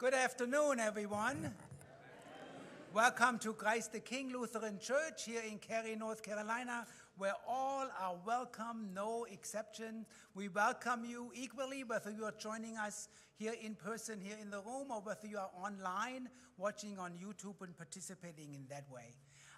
Good afternoon, everyone. Welcome to Christ the King Lutheran Church here in Cary, North Carolina, where all are welcome, no exception. We welcome you equally, whether you are joining us here in person, here in the room, or whether you are online, watching on YouTube and participating in that way.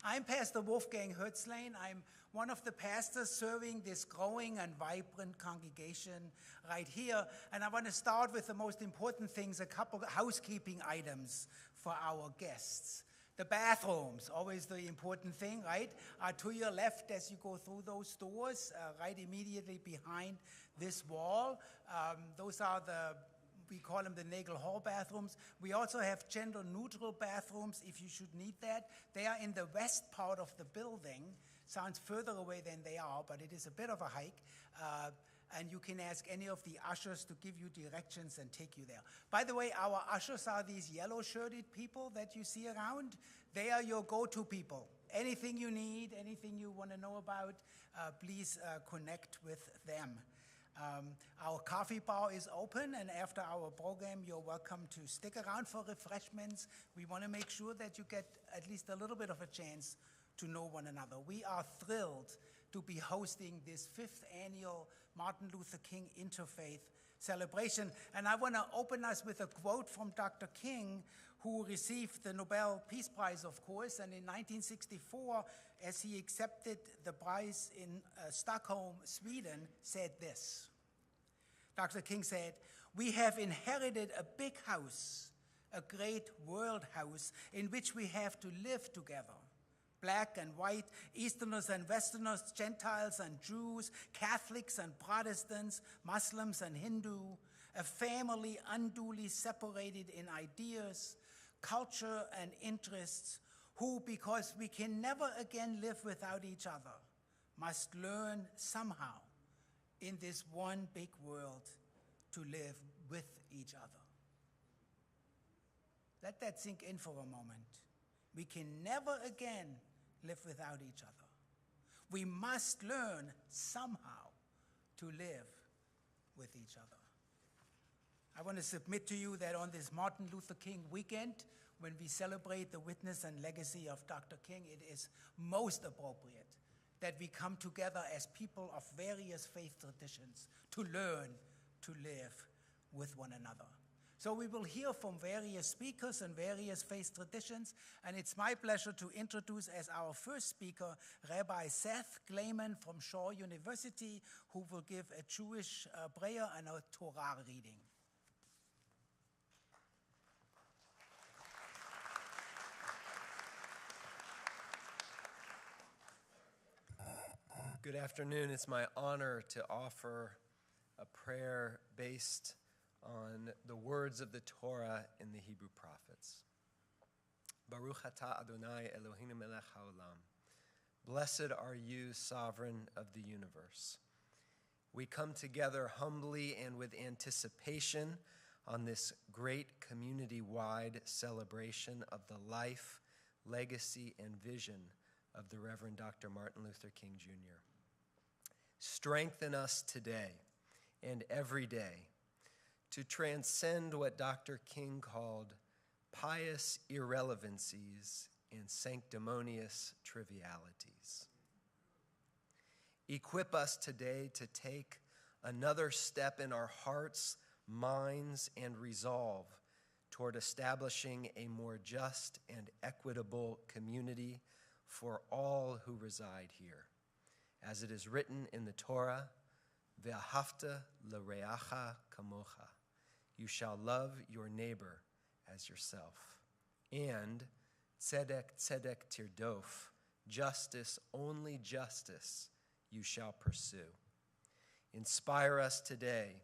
I'm Pastor Wolfgang Hötzlein. I'm one of the pastors serving this growing and vibrant congregation right here. And I want to start with the most important things, a couple of housekeeping items for our guests. The bathrooms, always the important thing, right? Are to your left as you go through those doors, right immediately behind this wall. Those are we call them the Nagle Hall bathrooms. We also have gender-neutral bathrooms if you should need that. They are in the west part of the building. Sounds further away than they are, but it is a bit of a hike. And you can ask any of the ushers to give you directions and take you there. By the way, our ushers are these yellow-shirted people that you see around. They are your go-to people. Anything you need, anything you want to know about, please connect with them. Our coffee bar is open, and after our program, you're welcome to stick around for refreshments. We want to make sure that you get at least a little bit of a chance to know one another. We are thrilled to be hosting this 5th annual Martin Luther King Interfaith celebration. And I want to open us with a quote from Dr. King, who received the Nobel Peace Prize, of course, and in 1964, as he accepted the prize in Stockholm, Sweden, said this. Dr. King said, "We have inherited a big house, a great world house in which we have to live together. Black and white, Easterners and Westerners, Gentiles and Jews, Catholics and Protestants, Muslims and Hindu, a family unduly separated in ideas, culture and interests, who, because we can never again live without each other, must learn somehow in this one big world to live with each other." Let that sink in for a moment. We can never again live without each other. We must learn somehow to live with each other. I want to submit to you that on this Martin Luther King weekend, when we celebrate the witness and legacy of Dr. King, it is most appropriate that we come together as people of various faith traditions to learn to live with one another. So we will hear from various speakers and various faith traditions, and it's my pleasure to introduce as our first speaker Rabbi Seth Gleiman from Shaw University, who will give a Jewish prayer and a Torah reading. Good afternoon. It's my honor to offer a prayer based on the words of the Torah in the Hebrew prophets. Baruch atah Adonai Eloheinu melech haolam. Blessed are you, sovereign of the universe. We come together humbly and with anticipation on this great community-wide celebration of the life, legacy, and vision of the Reverend Dr. Martin Luther King Jr. Strengthen us today and every day to transcend what Dr. King called pious irrelevancies and sanctimonious trivialities. Equip us today to take another step in our hearts, minds, and resolve toward establishing a more just and equitable community for all who reside here. As it is written in the Torah, Ve'ahavta l'reacha kamocha. You shall love your neighbor as yourself. And tzedek, tzedek tirdof. Justice, only justice, you shall pursue. Inspire us today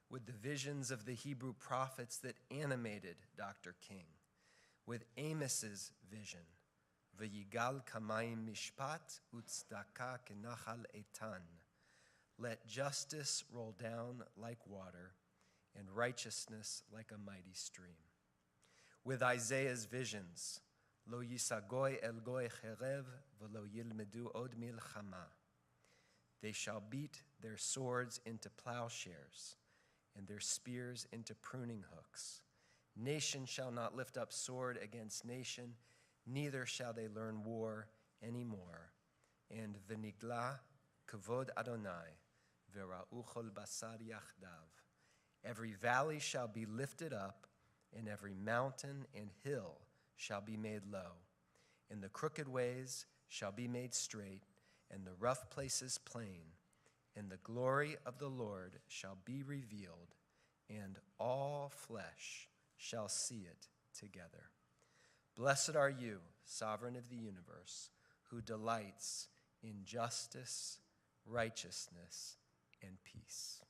with the visions of the Hebrew prophets that animated Dr. King, with Amos's vision, V'yigal kamayim mishpat utzdaka kenachal etan. Let justice roll down like water and righteousness like a mighty stream. With Isaiah's visions, Lo yisagoy el goy cherev v'lo yilmedu od milchama. They shall beat their swords into plowshares and their spears into pruning hooks. Nation shall not lift up sword against nation, neither shall they learn war anymore. And v'nigla kavod Adonai, v'ra'uchol basar yachdav. Every valley shall be lifted up, and every mountain and hill shall be made low. And the crooked ways shall be made straight, and the rough places plain. And the glory of the Lord shall be revealed, and all flesh shall see it together. Blessed are you, sovereign of the universe, who delights in justice, righteousness, and peace.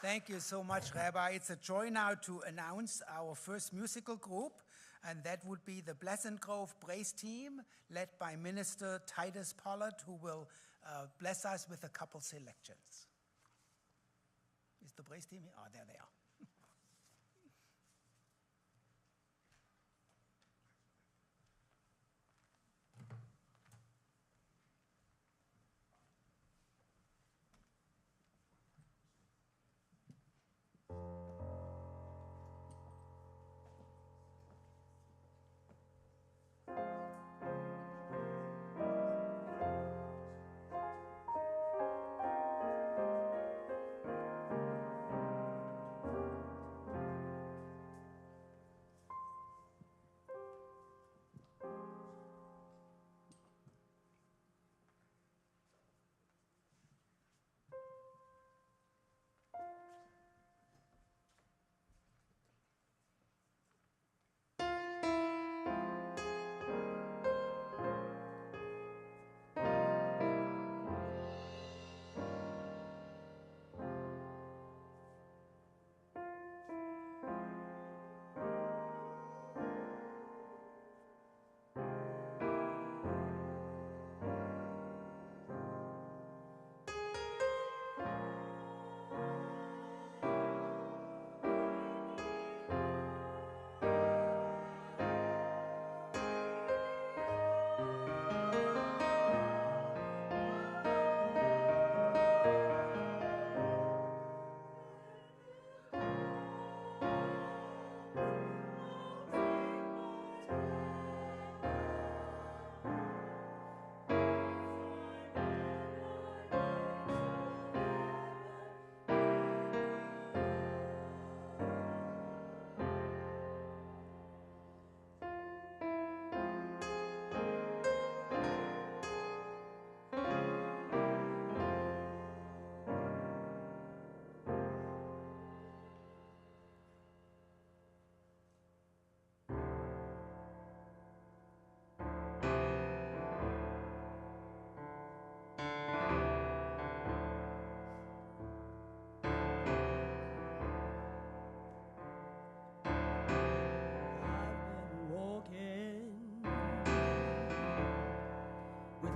Thank you so much, Rabbi. It's a joy now to announce our first musical group, and that would be the Pleasant Grove Praise Team, led by Minister Titus Pollard, who will bless us with a couple selections. Is the Praise Team here? Oh, there they are.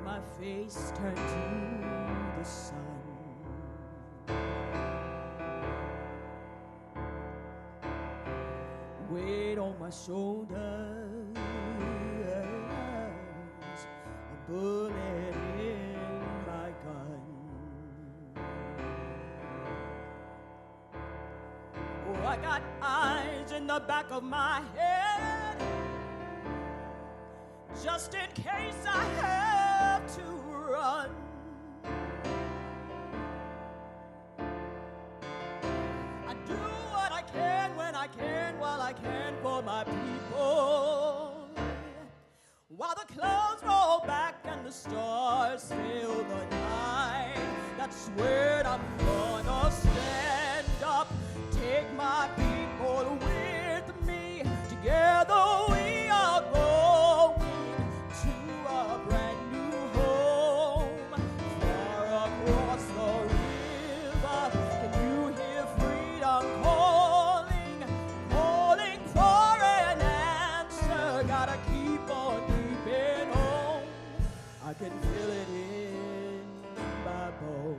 My face turned to the sun. Weight on my shoulders, a bullet in my gun. Oh, I got eyes in the back of my head, just in case I have to run. I do what I can when I can, while I can for my people. While the clouds roll back and the stars fill the night, that's when I'm gonna stand up, take my people with me. Together we are going to a brand new home, far across the river. Can you hear freedom calling, calling for an answer? Gotta keep on keeping on. I can feel it in my bones.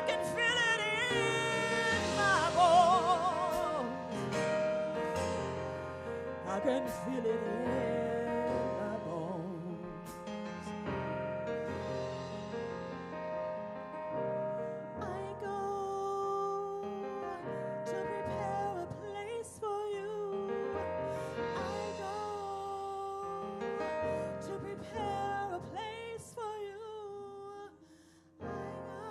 can feel it in my bones. I can feel it in my bones. I go to prepare a place for you. I go to prepare a place for you. I go.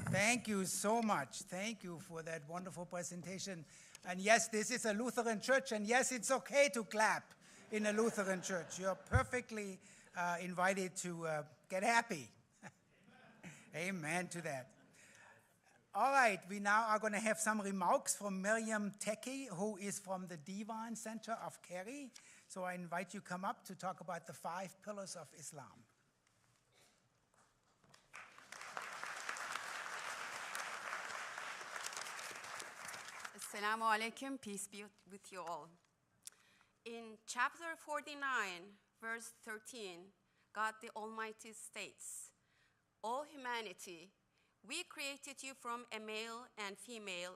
Thank you so much. Thank you for that wonderful presentation. And yes, this is a Lutheran church, and yes, it's okay to clap in a Lutheran church. You're perfectly invited to get happy. Amen to that. All right, we now are going to have some remarks from Miriam Teki, who is from the Divan Center of Cary. So I invite you to come up to talk about the 5 pillars of Islam. Assalamu alaikum, peace be with you all. In chapter 49, verse 13, God the Almighty states, "O humanity, we created you from a male and female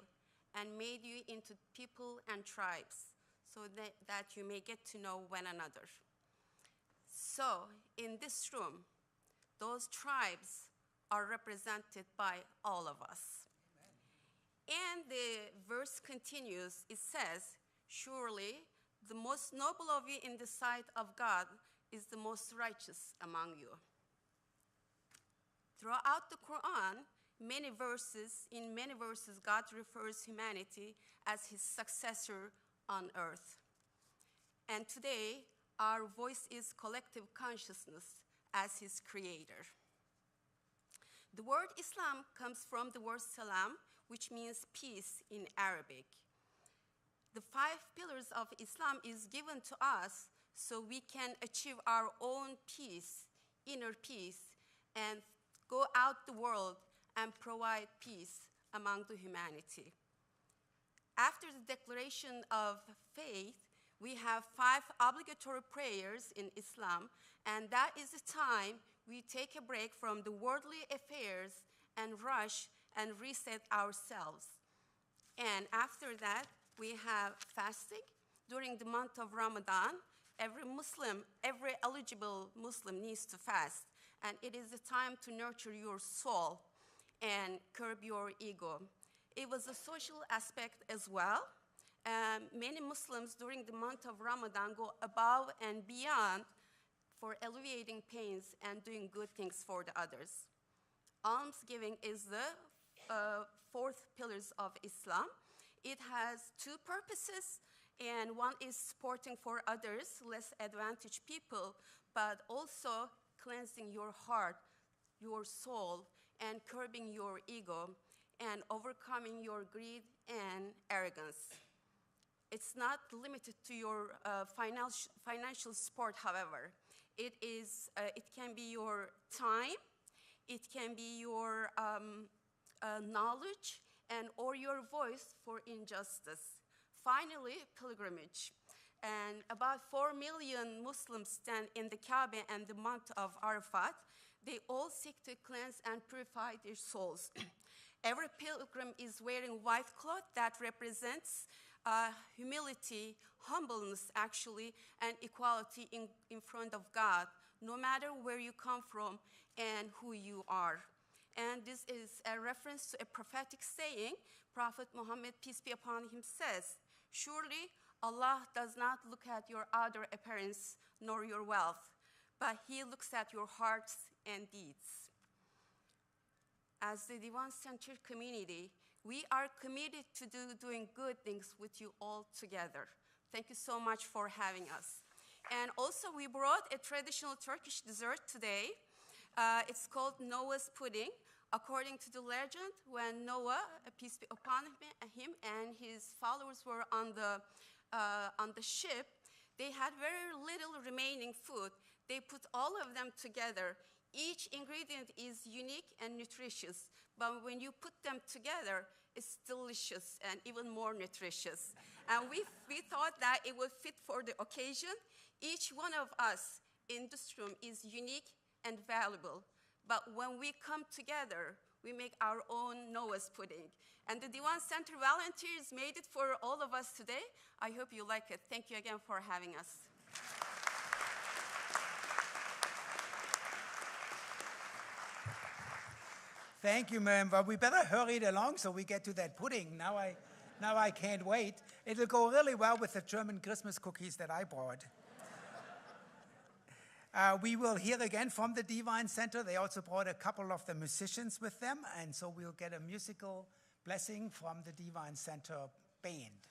and made you into people and tribes so that you may get to know one another." So in this room, those tribes are represented by all of us. And the verse continues, it says, "Surely the most noble of you in the sight of God is the most righteous among you." Throughout the Quran, in many verses, God refers humanity as his successor on earth. And today, our voice is collective consciousness as his creator. The word Islam comes from the word salam, which means peace in Arabic. The 5 pillars of Islam is given to us so we can achieve our own peace, inner peace, and go out the world and provide peace among the humanity. After the declaration of faith, we have 5 obligatory prayers in Islam, and that is the time we take a break from the worldly affairs and rush and reset ourselves. And after that, we have fasting. During the month of Ramadan, every eligible Muslim needs to fast. And it is a time to nurture your soul and curb your ego. It was a social aspect as well. Many Muslims during the month of Ramadan go above and beyond for alleviating pains and doing good things for the others. Almsgiving is the 4th pillars of Islam. It has 2 purposes, and one is supporting for others, less advantaged people, but also cleansing your heart, your soul, and curbing your ego, and overcoming your greed and arrogance. It's not limited to your financial support, however. It can be your time, it can be your knowledge, or your voice for injustice. Finally, pilgrimage. And about 4 million Muslims stand in the Kaaba and the month of Arafat. They all seek to cleanse and purify their souls. Every pilgrim is wearing white cloth that represents humility, humbleness actually, and equality in front of God, no matter where you come from and who you are. And this is a reference to a prophetic saying. Prophet Muhammad, peace be upon him, says, "Surely Allah does not look at your outer appearance nor your wealth, but he looks at your hearts and deeds." As the Divan Center community, we are committed to doing good things with you all together. Thank you so much for having us. And also, we brought a traditional Turkish dessert today. It's called Noah's pudding. According to the legend, when Noah, peace be upon him, and his followers were on the ship, they had very little remaining food. They put all of them together. Each ingredient is unique and nutritious, but when you put them together, it's delicious and even more nutritious. And we thought that it would fit for the occasion. Each one of us in this room is unique and valuable, but when we come together, we make our own Noah's pudding. And the Divan Center volunteers made it for all of us today. I hope you like it. Thank you again for having us. Thank you, Miriam. Well, we better hurry it along so we get to that pudding. Now I can't wait. It'll go really well with the German Christmas cookies that I brought. We will hear again from the Divine Center. They also brought a couple of the musicians with them, and so we'll get a musical blessing from the Divine Center band.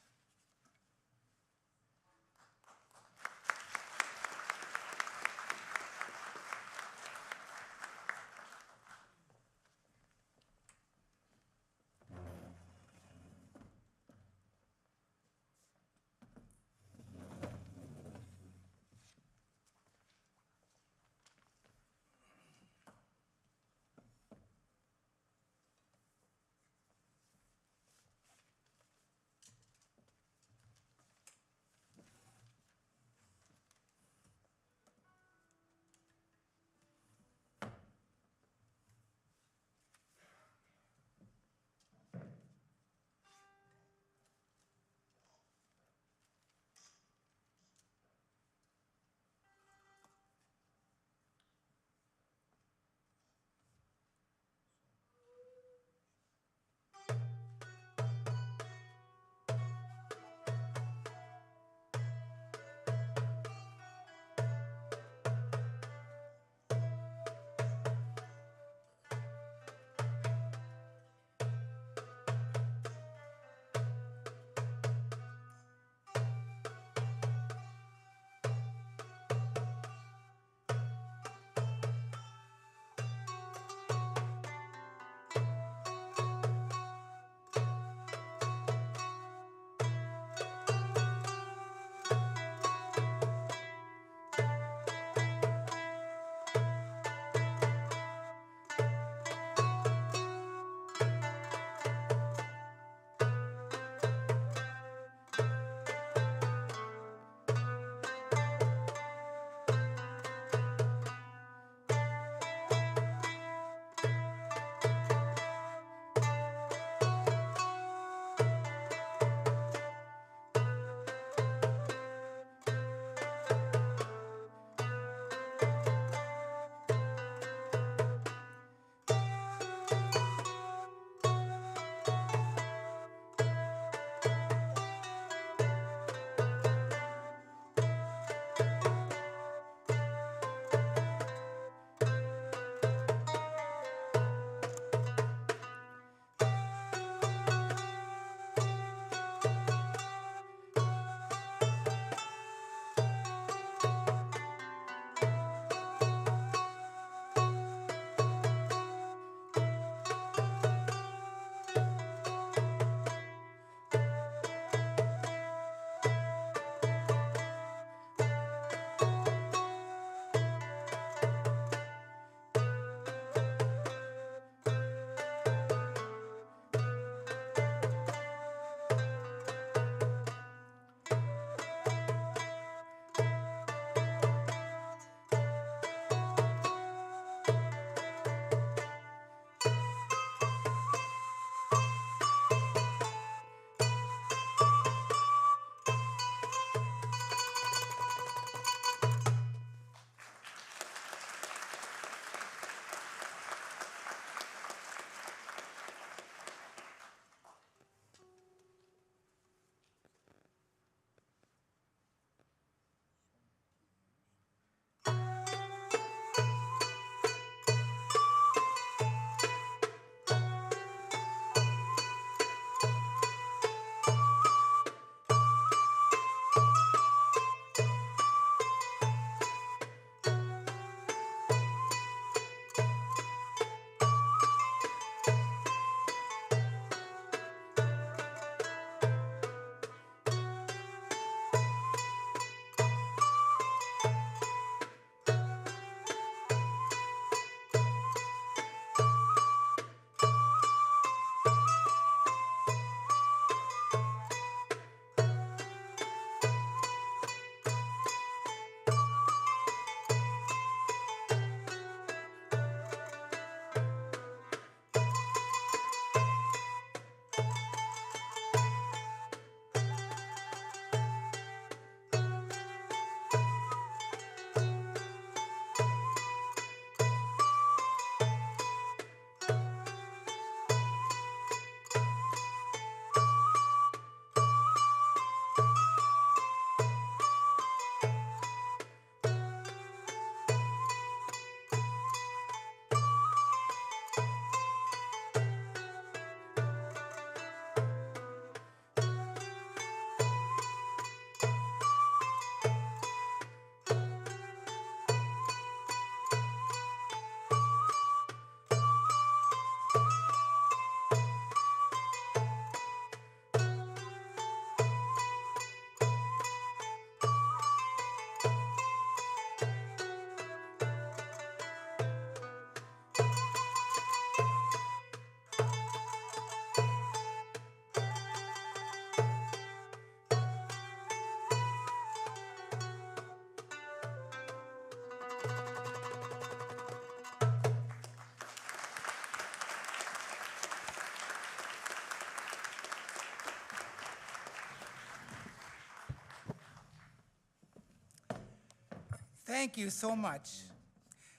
Thank you so much.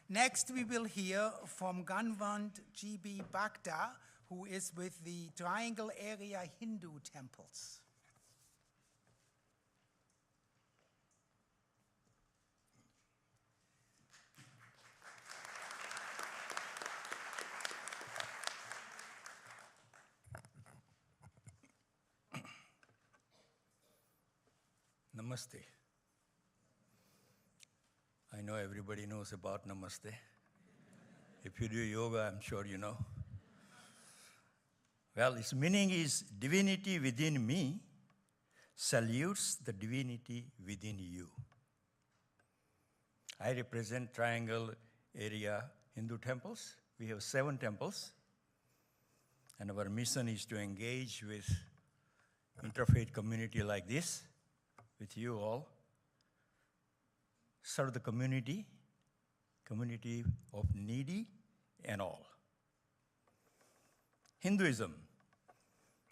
Next, we will hear from Ganwant G.B. Bhakta, who is with the Triangle Area Hindu Temples. Namaste. I know everybody knows about Namaste. If you do yoga, I'm sure you know. Well, its meaning is divinity within me salutes the divinity within you. I represent Triangle Area Hindu Temples. We have 7 temples, and our mission is to engage with interfaith community like this, with you all, serve the community of needy and all. Hinduism,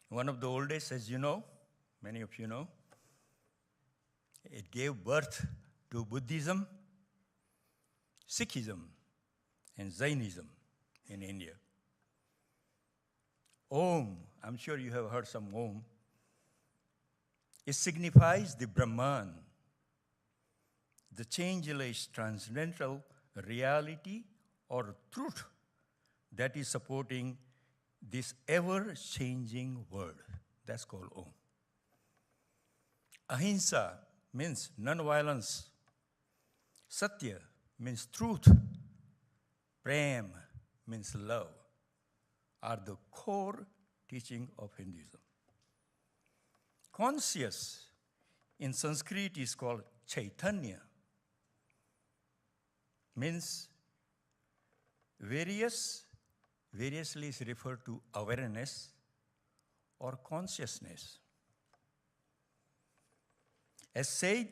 one of the oldest, as you know, many of you know. It gave birth to Buddhism, Sikhism, and Jainism in India. Om, I'm sure you have heard some Om. It signifies the Brahman, the changeless transcendental reality or truth that is supporting this ever-changing world. That's called Om. Ahimsa means non-violence. Satya means truth. Prem means love, are the core teaching of Hinduism. Conscious in Sanskrit is called Chaitanya, means variously is referred to awareness or consciousness. As said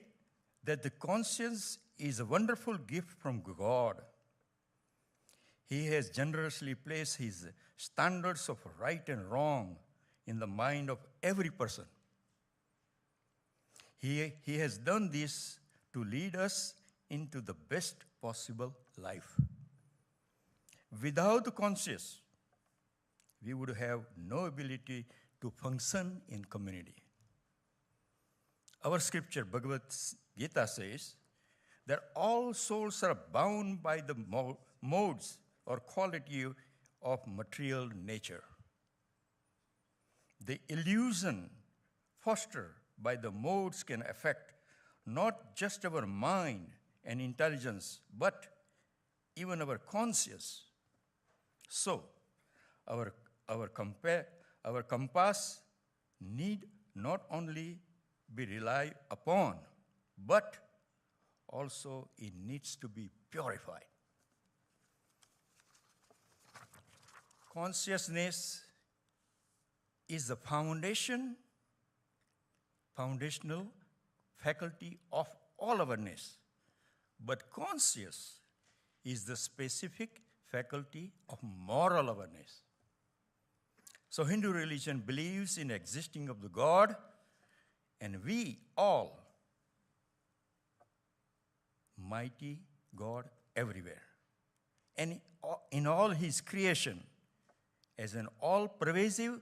that the conscience is a wonderful gift from God. He has generously placed his standards of right and wrong in the mind of every person. He has done this to lead us into the best possible life. Without the conscience, we would have no ability to function in community. Our scripture, Bhagavad Gita, says that all souls are bound by the modes or quality of material nature. The illusion fostered by the modes can affect not just our mind and intelligence, but even our conscience. So, our compass need not only be relied upon, but also it needs to be purified. Consciousness is the foundational faculty of all awareness, but conscious is the specific faculty of moral awareness. So Hindu religion believes in existing of the God, and we all, mighty God everywhere, and in all his creation, as an all-pervasive,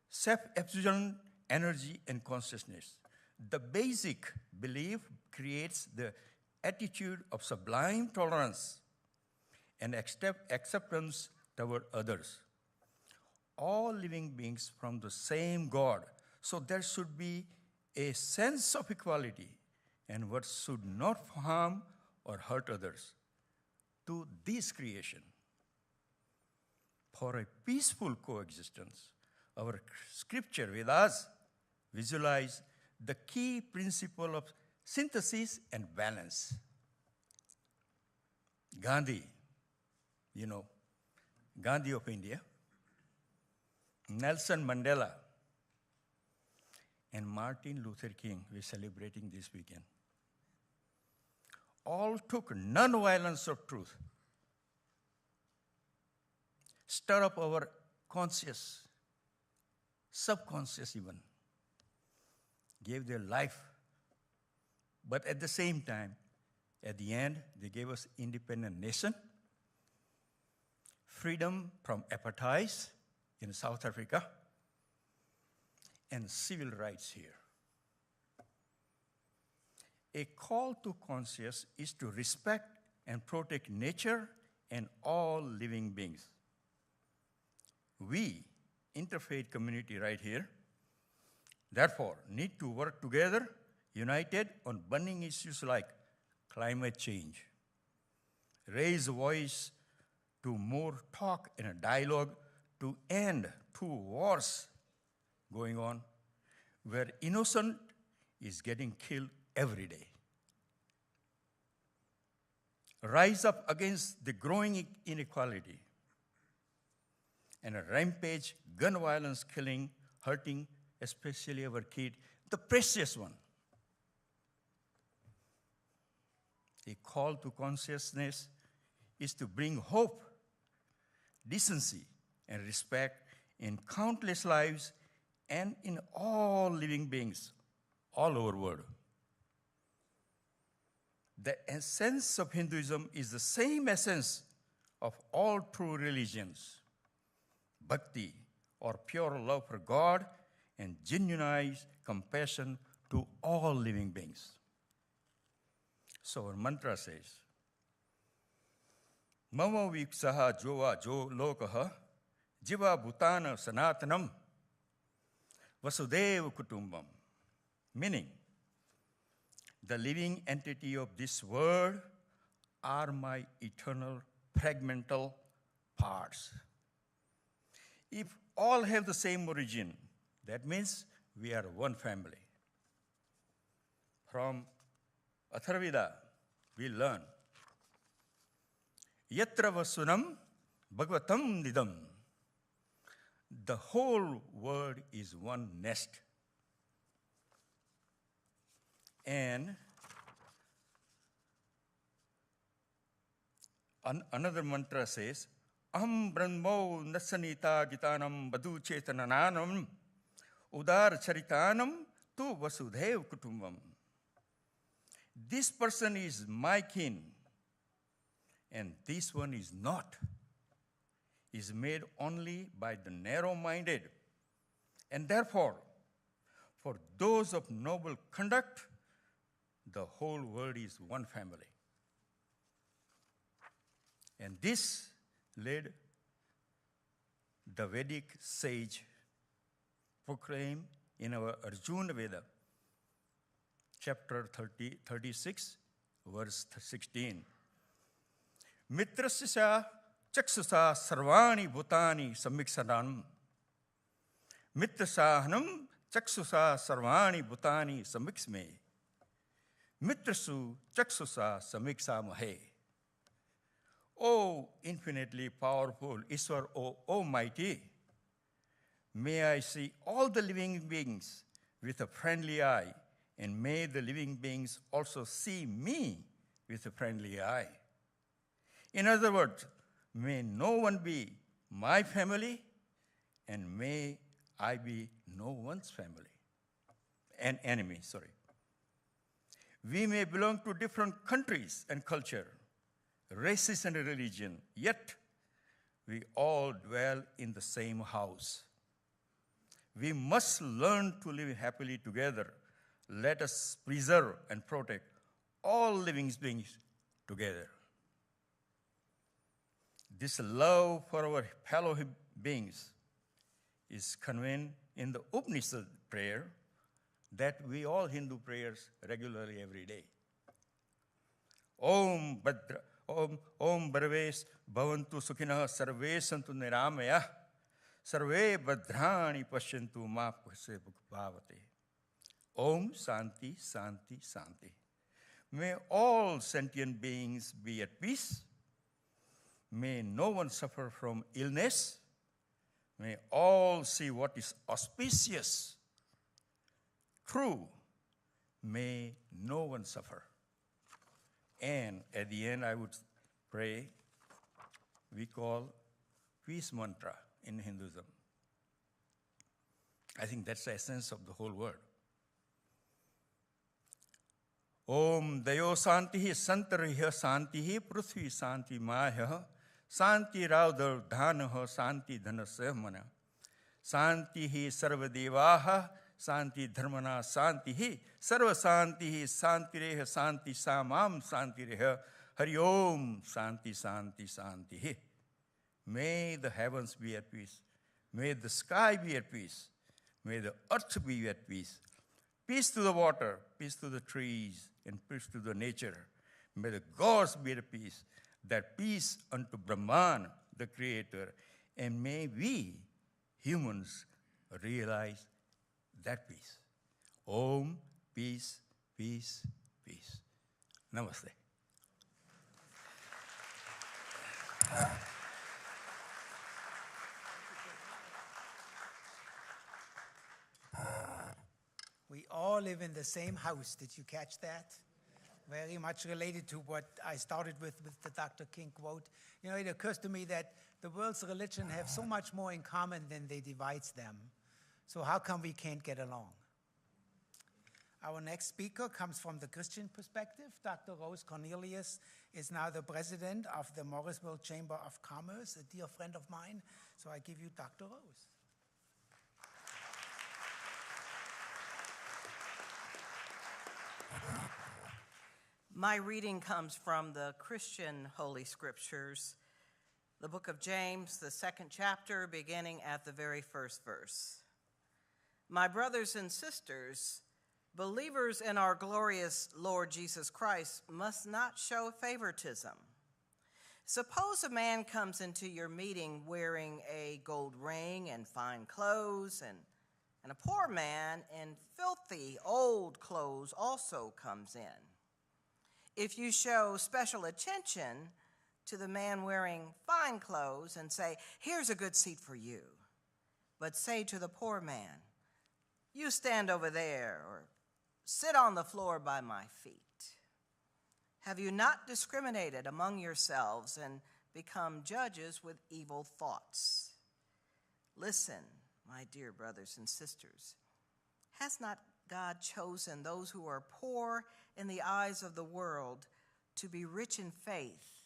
self-absorbent energy and consciousness. The basic belief creates the attitude of sublime tolerance and acceptance toward others. All living beings from the same God. So there should be a sense of equality and what should not harm or hurt others to this creation. For a peaceful coexistence, our scripture Vedas visualize the key principle of synthesis and balance. Gandhi, Gandhi of India, Nelson Mandela, and Martin Luther King, we're celebrating this weekend, all took non-violence of truth, stir up our conscious, subconscious even, gave their life, but at the same time, At the end, they gave us independent nation, freedom from apartheid in South Africa, and civil rights here. A call to conscience is to respect and protect nature and all living beings. We, interfaith community right here, therefore need to work together, united on burning issues like climate change, raise a voice to more talk and a dialogue to end two wars going on where innocent is getting killed every day. Rise up against the growing inequality and a rampage gun violence killing, hurting especially our kid, the precious one. A call to consciousness is to bring hope, decency, and respect in countless lives and in all living beings all over the world. The essence of Hinduism is the same essence of all true religions: bhakti, or pure love for God, and genuine compassion to all living beings. So our mantra says, Mama viksaha jova jo lokaha jiva bhutana sanatanam vasudeva kutumbam. Meaning, the living entity of this world are my eternal fragmental parts. If all have the same origin, that means we are one family. From Atharvaveda, we learn, Yatra vasunam bhagavatam nidam. The whole world is one nest. And another mantra says, Aham brahmo nasanita gitanam badhu chetanananam udar charitanam tu vasudhev kutumbam. This person is my kin, and this one is not. Is made only by the narrow-minded. And therefore, for those of noble conduct, the whole world is one family. And this led the Vedic sage proclaim in our Arjuna Veda, chapter 36, verse 16. Mitrasya chaksusa sarvani bhutani samiksanam. Mitrasahanam chaksusa sarvani bhutani samiksme. Mitrasu chaksusa samiksamahe. O infinitely powerful Ishwar, O Almighty, may I see all the living beings with a friendly eye, and may the living beings also see me with a friendly eye. In other words, may no one be my family, and may I be no one's family. An enemy, sorry. We may belong to different countries and culture, races and religion, yet we all dwell in the same house. We must learn to live happily together. Let us preserve and protect all living beings together. This love for our fellow beings is conveyed in the Upanishad prayer that we all Hindu prayers regularly every day. Om Bharvesh Bhavantu Sukhinah Sarve Santu Niramaya Sarve Bhadrani Pashyantu Ma Pashe Bhavate. Om Santi Santi Santi. May all sentient beings be at peace. May no one suffer from illness. May all see what is auspicious. True. May no one suffer. And at the end, I would pray, we call peace mantra in Hinduism. I think that's the essence of the whole word. ओम दयो शांति संतरिह शांति पृथ्वी शांति माह शांति राउदर धान शांति धन सह मन शांति ही सर्वदेवा शांति धर्मना शांति ही सर्व शांति ही शांतिरेह शांति सामाम शांतिरेह हरि ओम शांति शांति शांति ही. May the heavens be at peace. May the sky be at peace. May the earth be at peace. Peace to the water, peace to the trees, and peace to the nature. May the gods be at peace. That peace unto Brahman, the Creator, and may we, humans, realize that peace. Om, peace, peace, peace. Namaste. We all live in the same house. Did you catch that? Very much related to what I started with the Dr. King quote. You know, it occurs to me that the world's religion have so much more in common than they divides them. So how come we can't get along? Our next speaker comes from the Christian perspective. Dr. Rose Cornelius is now the president of the Morrisville Chamber of Commerce, a dear friend of mine. So I give you Dr. Rose. My reading comes from the Christian Holy Scriptures, the book of James, the 2nd chapter, beginning at the very first verse. My brothers and sisters, believers in our glorious Lord Jesus Christ must not show favoritism. Suppose a man comes into your meeting wearing a gold ring and fine clothes, and a poor man in filthy old clothes also comes in. If you show special attention to the man wearing fine clothes and say, "Here's a good seat for you," but say to the poor man, "You stand over there," or "Sit on the floor by my feet," have you not discriminated among yourselves and become judges with evil thoughts? Listen, my dear brothers and sisters, has not God chosen those who are poor in the eyes of the world to be rich in faith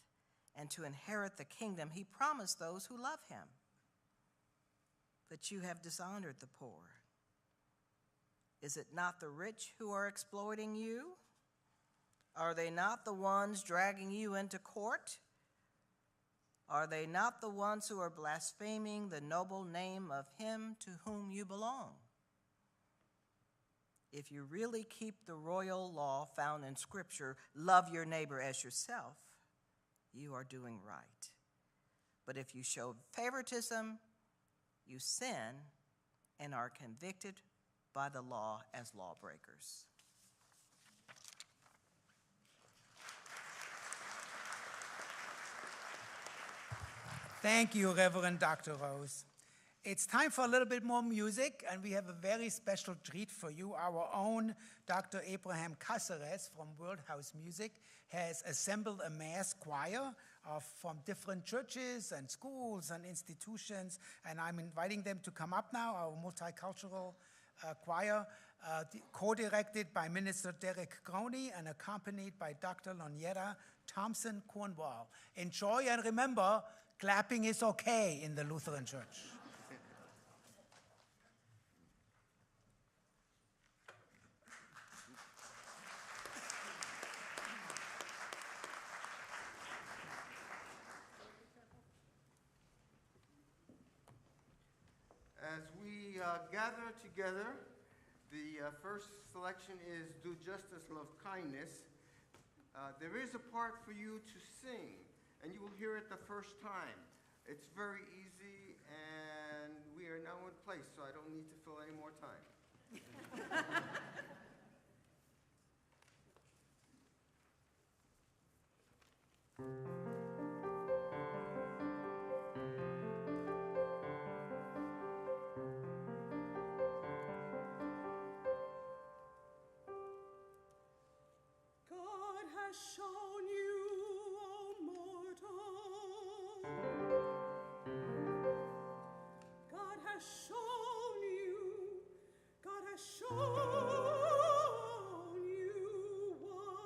and to inherit the kingdom He promised those who love Him? But you have dishonored the poor. Is it not the rich who are exploiting you? Are they not the ones dragging you into court? Are they not the ones who are blaspheming the noble name of Him to whom you belong? If you really keep the royal law found in Scripture, love your neighbor as yourself, you are doing right. But if you show favoritism, you sin and are convicted by the law as lawbreakers. Thank you, Reverend Dr. Rose. It's time for a little bit more music, and we have a very special treat for you. Our own Dr. Abraham Caceres from World House Music has assembled a mass choir from different churches and schools and institutions, and I'm inviting them to come up now, our multicultural choir, co-directed by Minister Derek Groney and accompanied by Dr. Loniera Thompson Cornwall. Enjoy, and remember, clapping is okay in the Lutheran Church. As we gather together, the first selection is Do Justice, Love Kindness. There is a part for you to sing, and you will hear it the first time. It's very easy, and we are now in place, so I don't need to fill any more time. God has shown you, O mortal. God has shown you. God has shown you what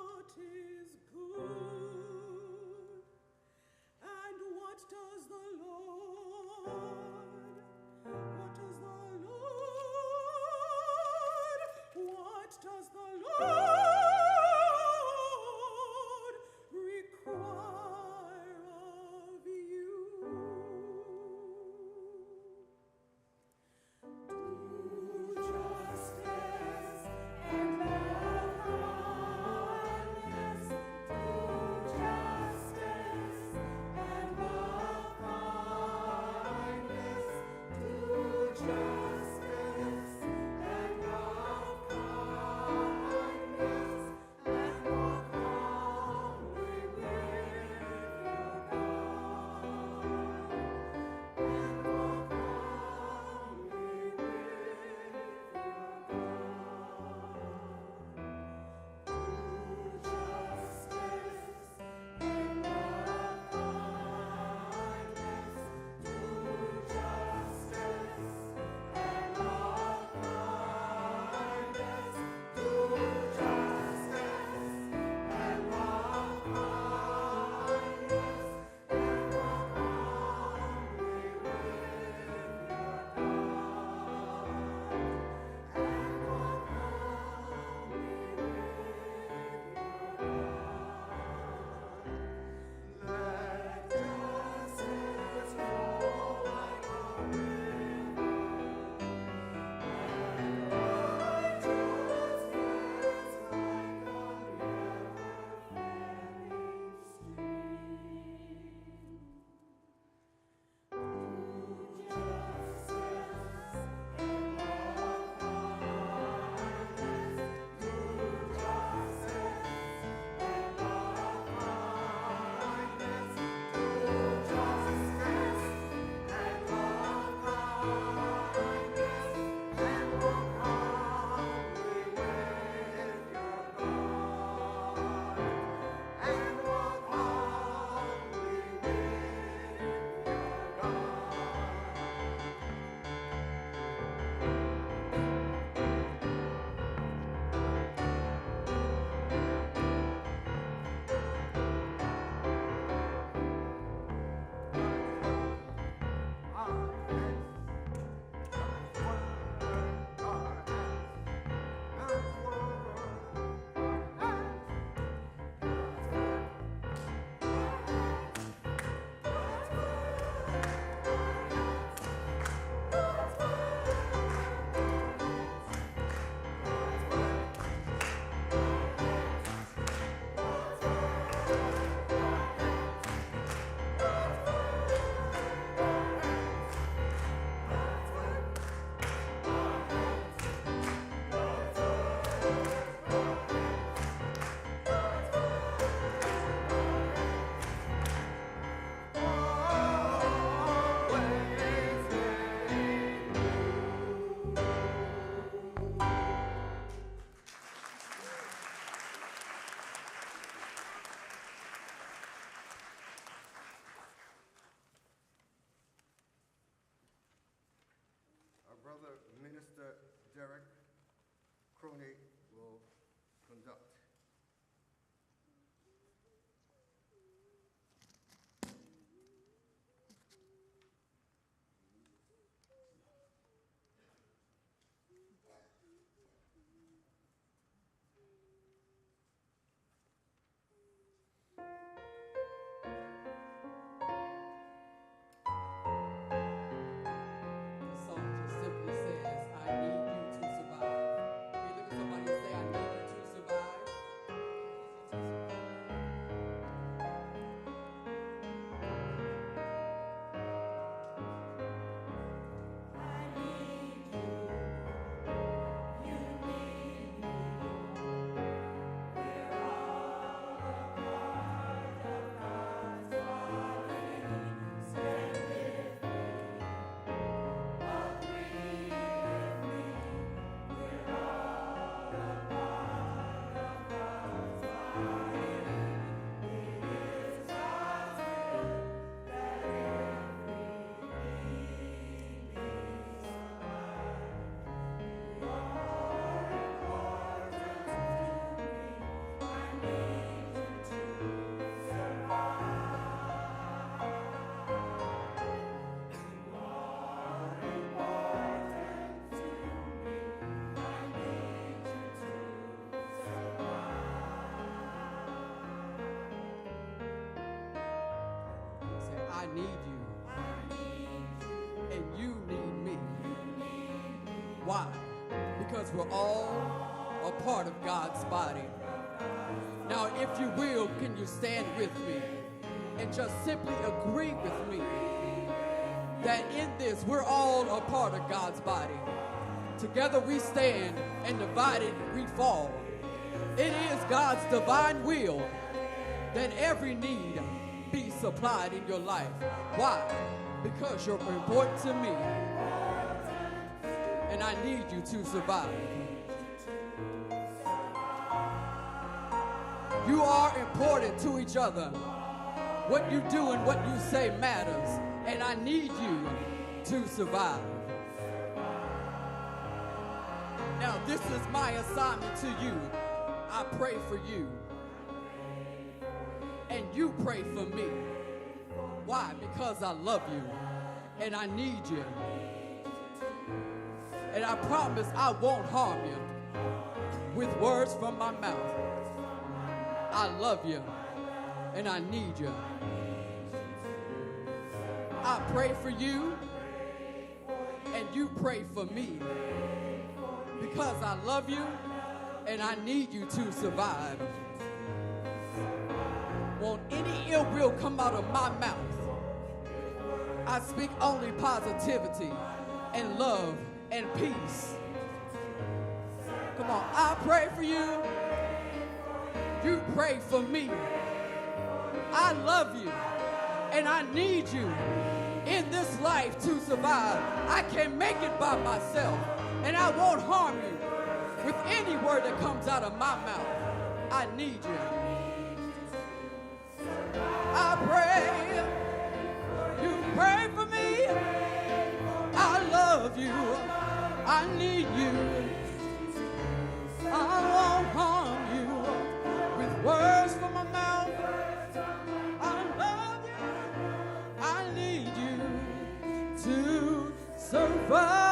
Brother Minister Derek Crony will conduct. The song just simply says, I need you to survive. Can you look at somebody and say, I need you to survive? Say, I need you. And you need me. Why? Because we're all a part of God's body. Now, if you will, can you stand with me and just simply agree with me that in this, we're all a part of God's body. Together we stand, and divided we fall. It is God's divine will that every need be supplied in your life. Why? Because you're important to me, and I need you to survive. You are important to each other. What you do and what you say matters, and I need you to survive. Now, this is my assignment to you. I pray for you, and you pray for me. Why? Because I love you, and I need you. And I promise I won't harm you with words from my mouth. I love you, and I need you. I pray for you, and you pray for me. Because I love you, and I need you to survive. Won't any ill will come out of my mouth? I speak only positivity and love and peace. Come on, I pray for you. You pray for me. I love you, and I need you in this life to survive. I can't make it by myself, and I won't harm you with any word that comes out of my mouth. I need you. I pray, you pray for me. I love you, I need you. I won't harm you with words from my mouth. I love you, I need you to survive.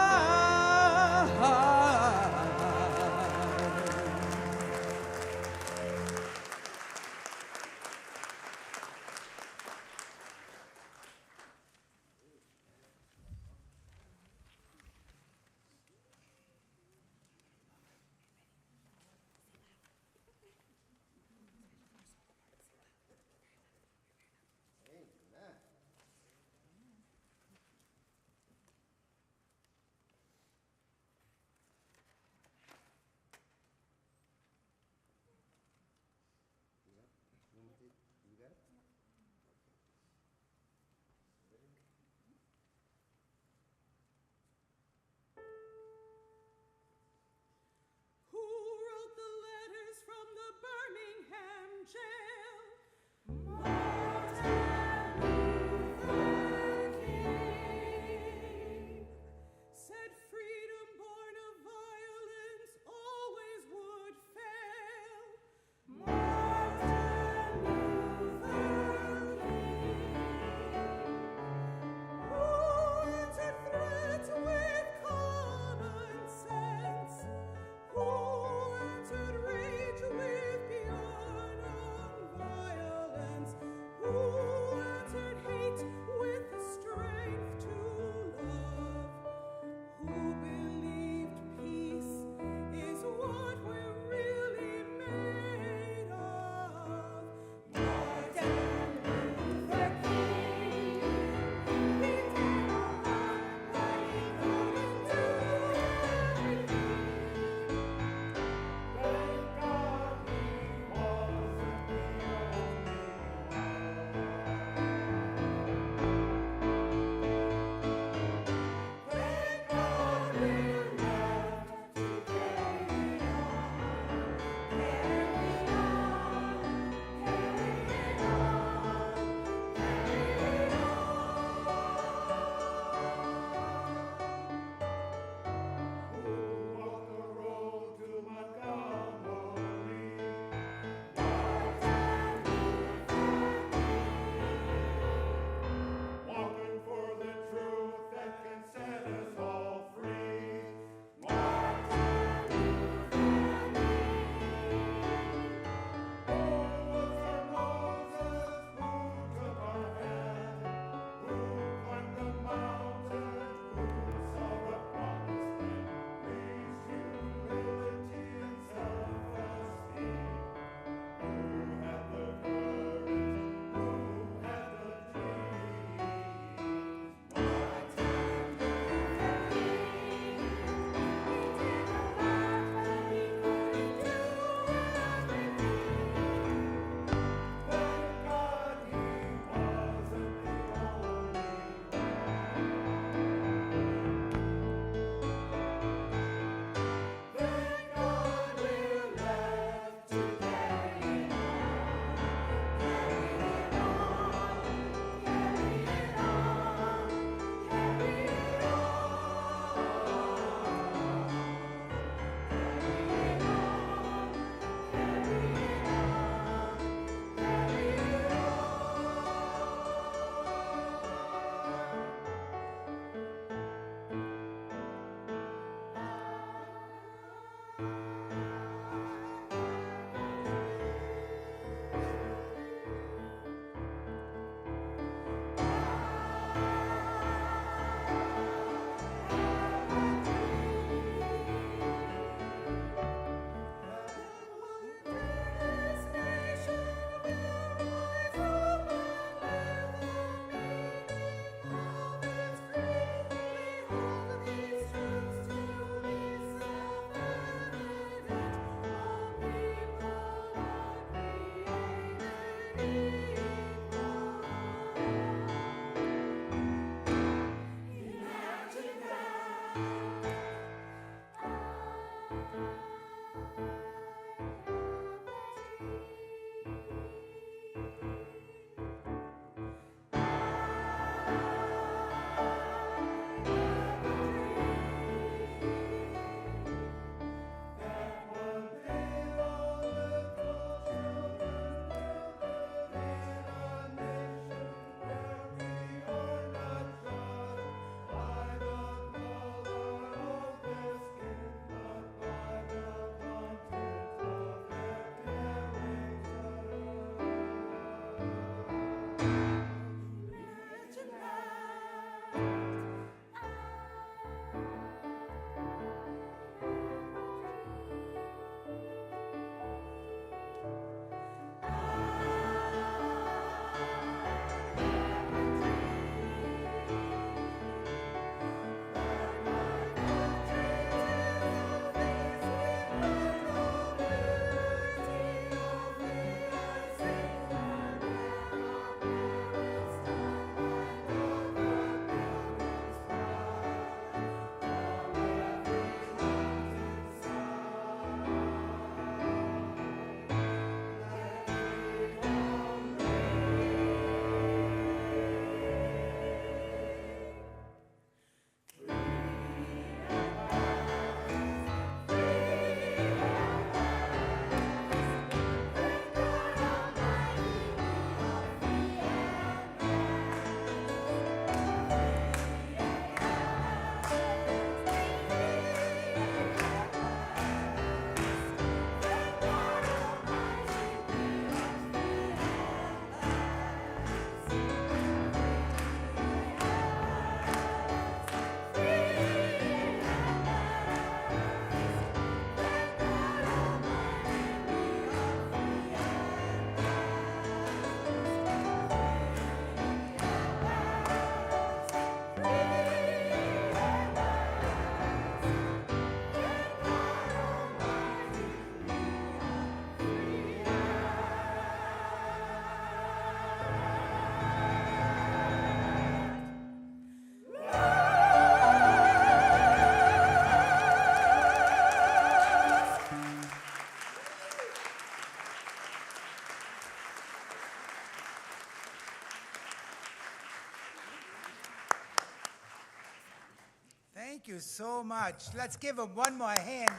you so much. Let's give them one more hand.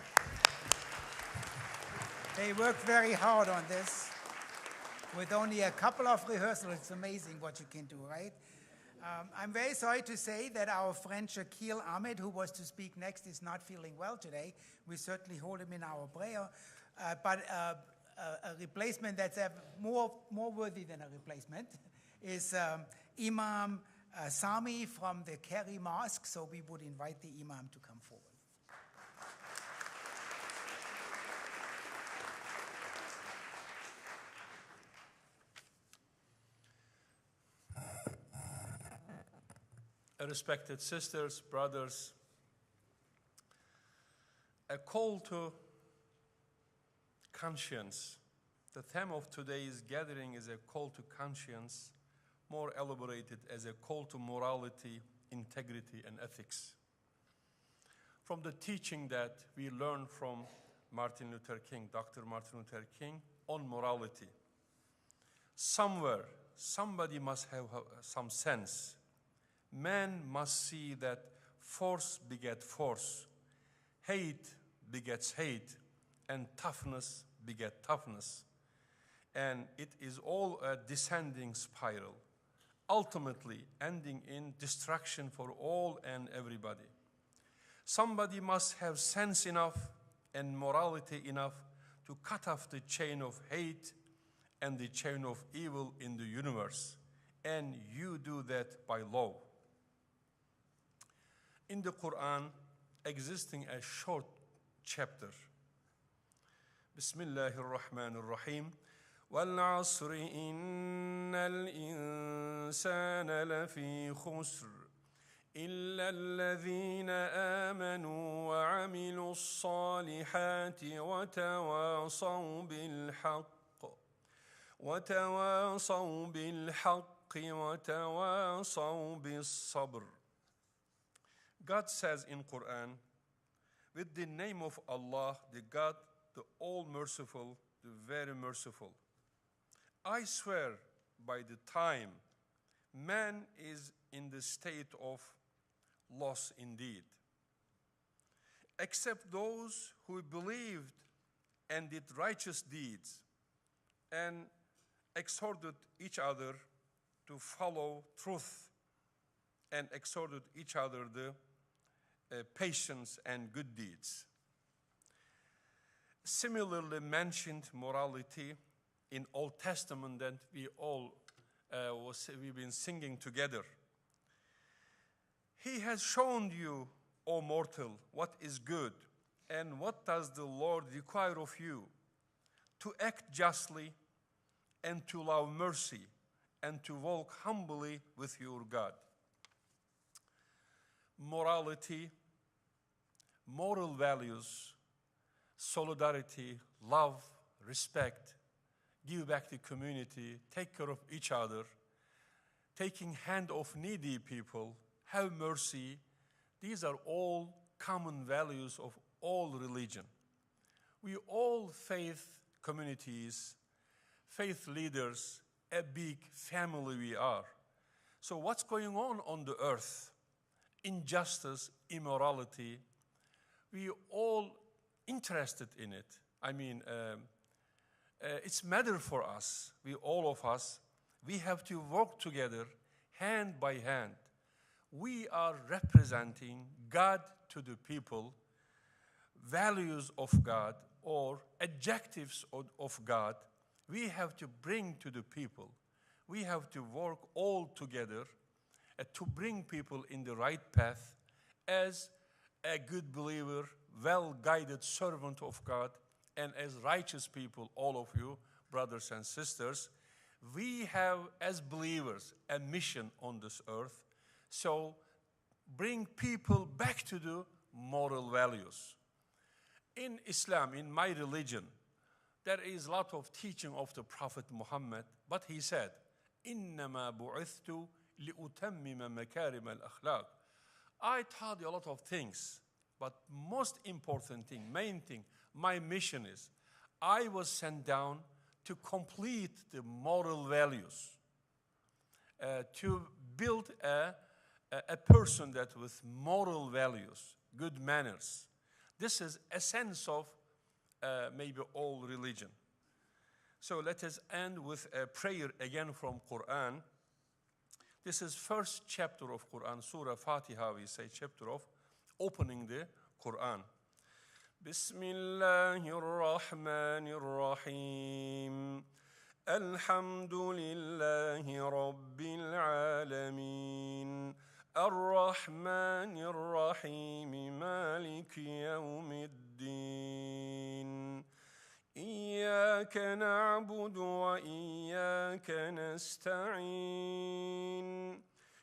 They worked very hard on this. With only a couple of rehearsals, it's amazing what you can do, right? I'm very sorry to say that our friend Shakil Ahmed, who was to speak next, is not feeling well today. We certainly hold him in our prayer. But a replacement that's more worthy than a replacement is Imam Sami from the Cary Mosque. So we would invite the Imam to come forward. Respected sisters, brothers, a call to conscience. The theme of today's gathering is a call to conscience, more elaborated as a call to morality, integrity, and ethics. From the teaching that we learned from Martin Luther King, Dr. Martin Luther King, on morality. Somewhere, somebody must have some sense. Man must see that force begets force, hate begets hate, and toughness begets toughness. And it is all a descending spiral, ultimately ending in destruction for all and everybody. Somebody must have sense enough and morality enough to cut off the chain of hate and the chain of evil in the universe. And you do that by law. In the Quran, existing a short chapter. Bismillahir Rahmanir Rahim. وَالْعَصْرِ إِنَّ الْإِنسَانَ لَفِي خُسْرٍ إِلَّا الَّذِينَ آمَنُوا وَعَمِلُوا الصَّالِحَاتِ وَتَوَاصَوْا بِالْحَقِّ وَتَوَاصَوْا بِالصَّبْرِ. God says in Quran, with the name of Allah, the God, the all-merciful, the very merciful. I swear by the time man is in the state of loss indeed, except those who believed and did righteous deeds and exhorted each other to follow truth and exhorted each other the patience and good deeds. Similarly mentioned morality in Old Testament that we've been singing together. He has shown you, O mortal, what is good, and what does the Lord require of you? To act justly, and to love mercy, and to walk humbly with your God. Morality, moral values, solidarity, love, respect, give back to community, take care of each other, taking hand of needy people, have mercy. These are all common values of all religion. We all faith communities, faith leaders, a big family we are. So what's going on the earth? Injustice, immorality, we all interested in it. I mean, it's matter for us. All of us, we have to work together, hand by hand. We are representing God to the people, values of God or adjectives of God. We have to bring to the people. We have to work all together to bring people in the right path as a good believer, well-guided servant of God, and as righteous people, all of you, brothers and sisters. We have, as believers, a mission on this earth. So bring people back to the moral values. In Islam, in my religion, there is a lot of teaching of the Prophet Muhammad, but he said, إِنَّمَا بُعِثْتُ لِأُتَمِّمَ مَكَارِمَ الْأَخْلَاقِ. I taught you a lot of things, but most important thing, main thing, my mission is, I was sent down to complete the moral values, to build a person that with moral values, good manners. This is essence of maybe all religion. So let us end with a prayer again from Quran. This is first chapter of Quran, Surah Fatiha, we say chapter of opening the Quran. Bismillahirrahmanirrahim. Alhamdulillahi Rabbil Alameen. Ar-Rahmanir-Rahim. Maliki Yawmiddin. إياك نعبد وإياك نستعين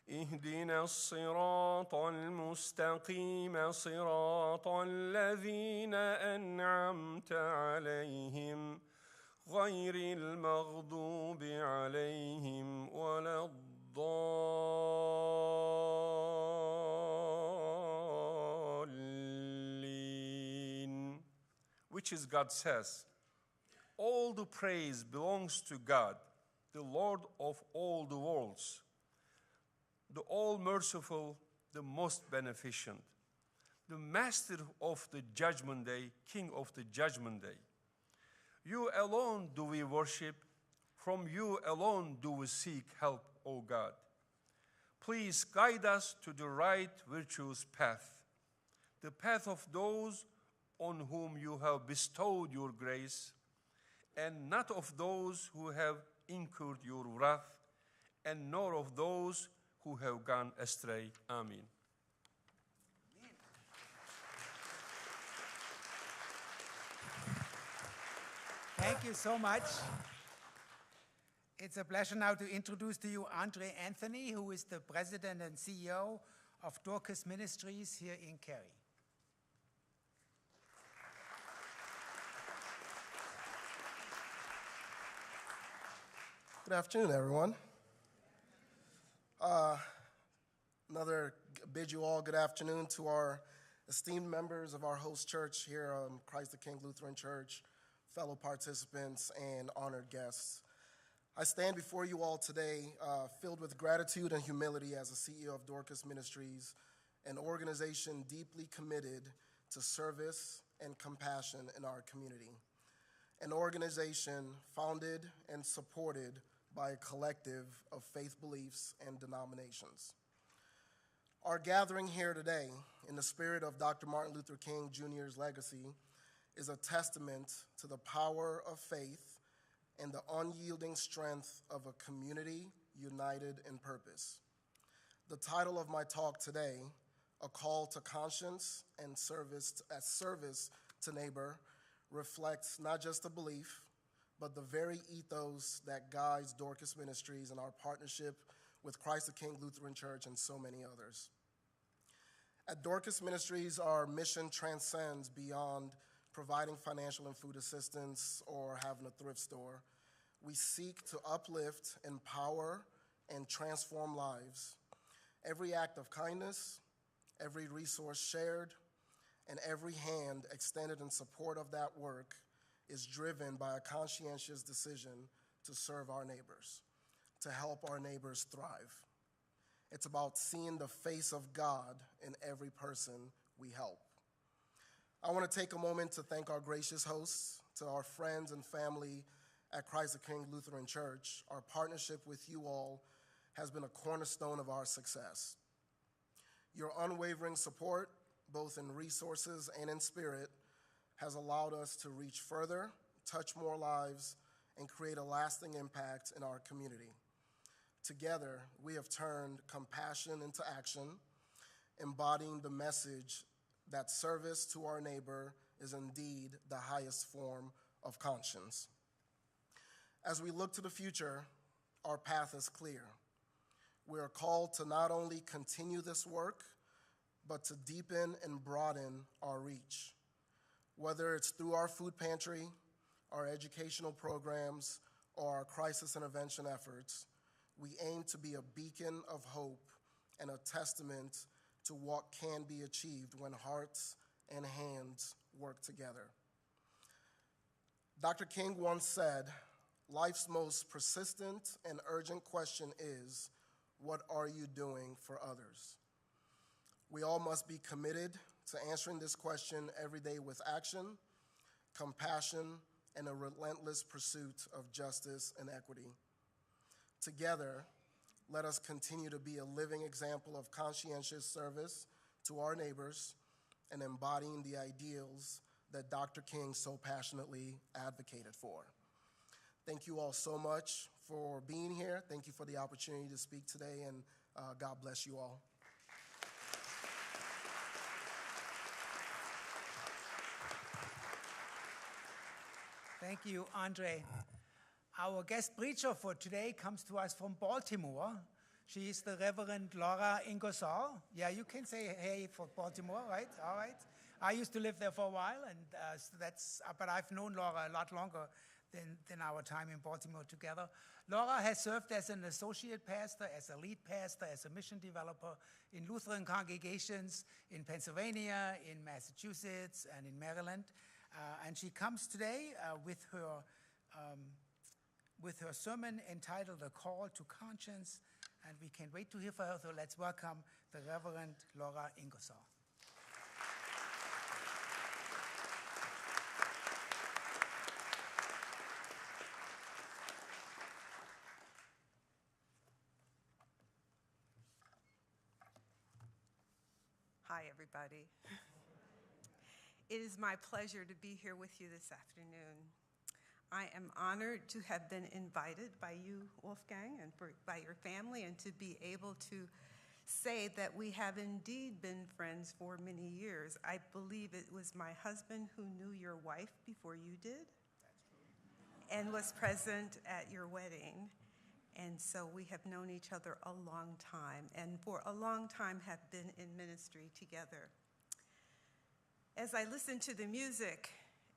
اهدنا الصراط المستقيم صراط الذين أنعمت عليهم غير المغضوب عليهم ولا الضالين. Which is God says, all the praise belongs to God, the Lord of all the worlds, the all-merciful, the most beneficent, the master of the judgment day, king of the judgment day. You alone do we worship, from you alone do we seek help, O God. Please guide us to the right virtuous path, the path of those on whom you have bestowed your grace, and not of those who have incurred your wrath, and nor of those who have gone astray. Amen. Thank you so much. It's a pleasure now to introduce to you Andre Anthony, who is the president and CEO of Dorcas Ministries here in Cary. Good afternoon, everyone. Bid you all good afternoon to our esteemed members of our host church here, Christ the King Lutheran Church, fellow participants, and honored guests. I stand before you all today filled with gratitude and humility as the CEO of Dorcas Ministries, an organization deeply committed to service and compassion in our community, an organization founded and supported by a collective of faith beliefs and denominations. Our gathering here today, in the spirit of Dr. Martin Luther King Jr.'s legacy, is a testament to the power of faith and the unyielding strength of a community united in purpose. The title of my talk today, A Call to Conscience and Service to Neighbor, reflects not just a belief, but the very ethos that guides Dorcas Ministries and our partnership with Christ the King Lutheran Church and so many others. At Dorcas Ministries, our mission transcends beyond providing financial and food assistance or having a thrift store. We seek to uplift, empower, and transform lives. Every act of kindness, every resource shared, and every hand extended in support of that work is driven by a conscientious decision to serve our neighbors, to help our neighbors thrive. It's about seeing the face of God in every person we help. I want to take a moment to thank our gracious hosts, to our friends and family at Christ the King Lutheran Church. Our partnership with you all has been a cornerstone of our success. Your unwavering support, both in resources and in spirit, has allowed us to reach further, touch more lives, and create a lasting impact in our community. Together, we have turned compassion into action, embodying the message that service to our neighbor is indeed the highest form of conscience. As we look to the future, our path is clear. We are called to not only continue this work, but to deepen and broaden our reach. Whether it's through our food pantry, our educational programs, or our crisis intervention efforts, we aim to be a beacon of hope and a testament to what can be achieved when hearts and hands work together. Dr. King once said, "Life's most persistent and urgent question is, what are you doing for others?" We all must be committed to answering this question every day with action, compassion, and a relentless pursuit of justice and equity. Together, let us continue to be a living example of conscientious service to our neighbors and embodying the ideals that Dr. King so passionately advocated for. Thank you all so much for being here. Thank you for the opportunity to speak today, and God bless you all. Thank you, Andre. Our guest preacher for today comes to us from Baltimore. She is the Reverend Laura Ingersoll. Yeah, you can say hey for Baltimore, right? All right. I used to live there for a while, and but I've known Laura a lot longer than our time in Baltimore together. Laura has served as an associate pastor, as a lead pastor, as a mission developer in Lutheran congregations in Pennsylvania, in Massachusetts, and in Maryland. And she comes today with her sermon entitled "The Call to Conscience," and we can't wait to hear from her. So let's welcome the Reverend Laura Ingersoll. Hi, everybody. It is my pleasure to be here with you this afternoon. I am honored to have been invited by you, Wolfgang, and by your family, and to be able to say that we have indeed been friends for many years. I believe it was my husband who knew your wife before you did. That's true. And was present at your wedding. And so we have known each other a long time, and for a long time have been in ministry together. As I listened to the music,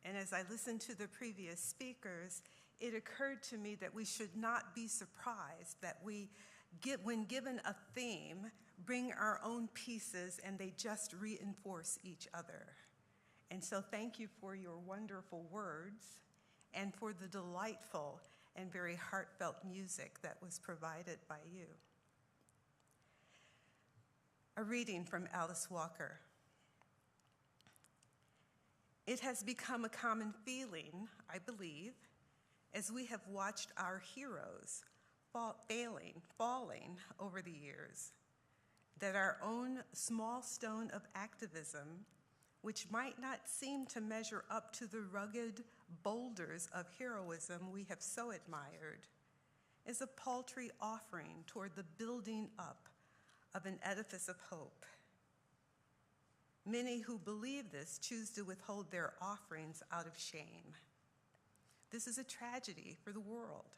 and as I listened to the previous speakers, it occurred to me that we should not be surprised that when given a theme, bring our own pieces and they just reinforce each other. And so thank you for your wonderful words and for the delightful and very heartfelt music that was provided by you. A reading from Alice Walker. It has become a common feeling, I believe, as we have watched our heroes falling over the years, that our own small stone of activism, which might not seem to measure up to the rugged boulders of heroism we have so admired, is a paltry offering toward the building up of an edifice of hope. Many who believe this choose to withhold their offerings out of shame. This is a tragedy for the world,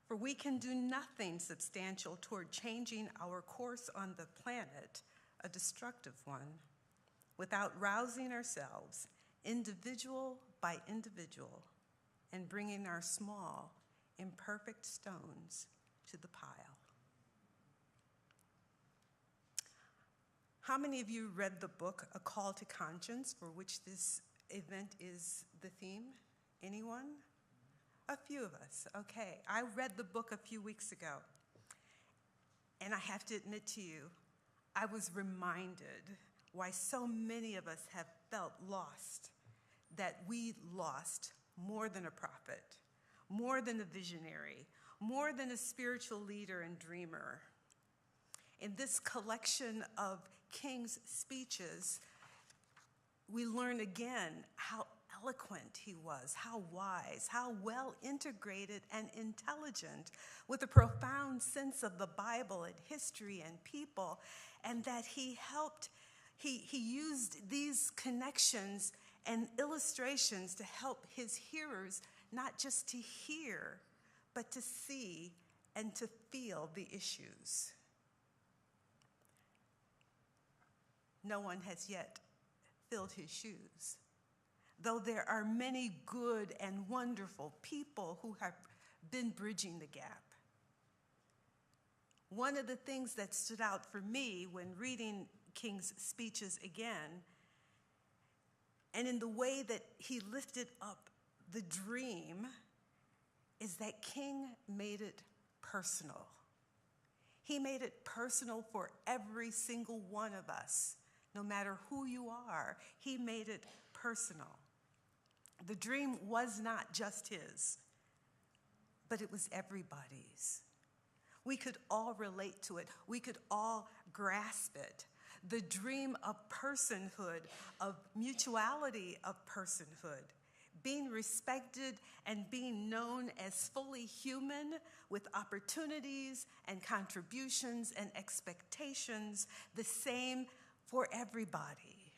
for we can do nothing substantial toward changing our course on the planet, a destructive one, without rousing ourselves, individual by individual, and bringing our small, imperfect stones to the pile. How many of you read the book, A Call to Conscience, for which this event is the theme? Anyone? A few of us, okay. I read the book a few weeks ago, and I have to admit to you, I was reminded why so many of us have felt lost, that we lost more than a prophet, more than a visionary, more than a spiritual leader and dreamer. In this collection of King's speeches, we learn again how eloquent he was, how wise, how well integrated and intelligent, with a profound sense of the Bible and history and people, and that he used these connections and illustrations to help his hearers not just to hear, but to see and to feel the issues. No one has yet filled his shoes, though there are many good and wonderful people who have been bridging the gap. One of the things that stood out for me when reading King's speeches again, and in the way that he lifted up the dream, is that King made it personal. He made it personal for every single one of us No matter who you are, he made it personal. The dream was not just his, but it was everybody's. We could all relate to it. We could all grasp it. The dream of personhood, of mutuality of personhood, being respected and being known as fully human with opportunities and contributions and expectations, the same for everybody.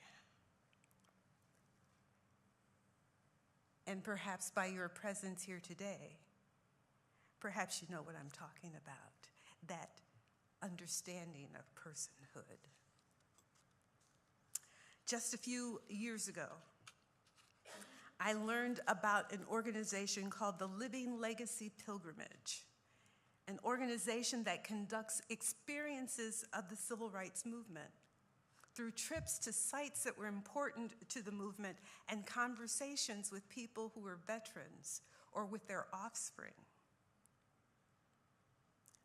And perhaps by your presence here today, perhaps you know what I'm talking about, that understanding of personhood. Just a few years ago, I learned about an organization called the Living Legacy Pilgrimage, an organization that conducts experiences of the civil rights movement through trips to sites that were important to the movement and conversations with people who were veterans or with their offspring.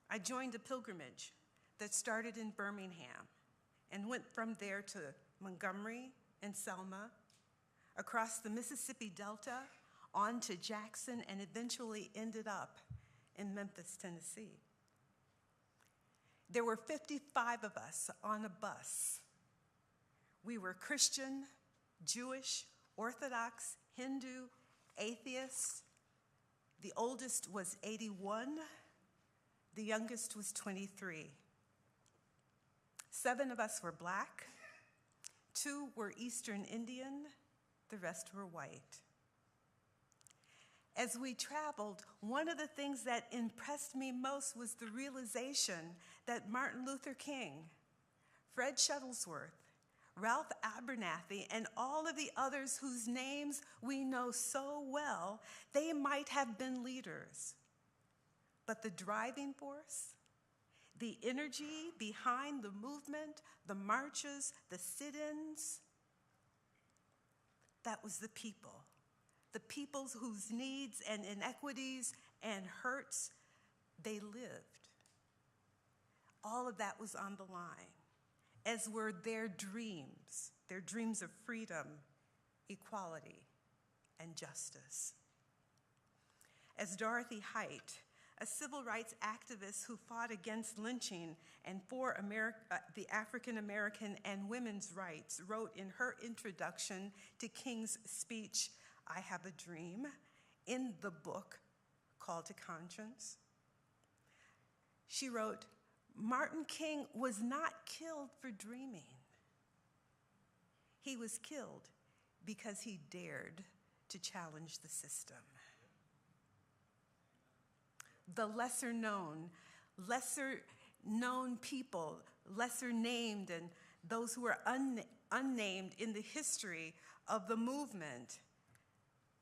I joined a pilgrimage that started in Birmingham and went from there to Montgomery and Selma, across the Mississippi Delta, on to Jackson, and eventually ended up in Memphis, Tennessee. There were 55 of us on a bus. We were Christian, Jewish, Orthodox, Hindu, atheists. The oldest was 81. The youngest was 23. 7 of us were Black. 2 were Eastern Indian. The rest were white. As we traveled, one of the things that impressed me most was the realization that Martin Luther King, Fred Shuttlesworth, Ralph Abernathy, and all of the others whose names we know so well, they might have been leaders. But the driving force, the energy behind the movement, the marches, the sit-ins, that was the people whose needs and inequities and hurts they lived. All of that was on the line, as were their dreams of freedom, equality, and justice. As Dorothy Height, a civil rights activist who fought against lynching and for the African American and women's rights, wrote in her introduction to King's speech, "I Have a Dream," in the book Call to Conscience. She wrote, "Martin King was not killed for dreaming. He was killed because he dared to challenge the system." The lesser known people, lesser named, and those who are unnamed in the history of the movement,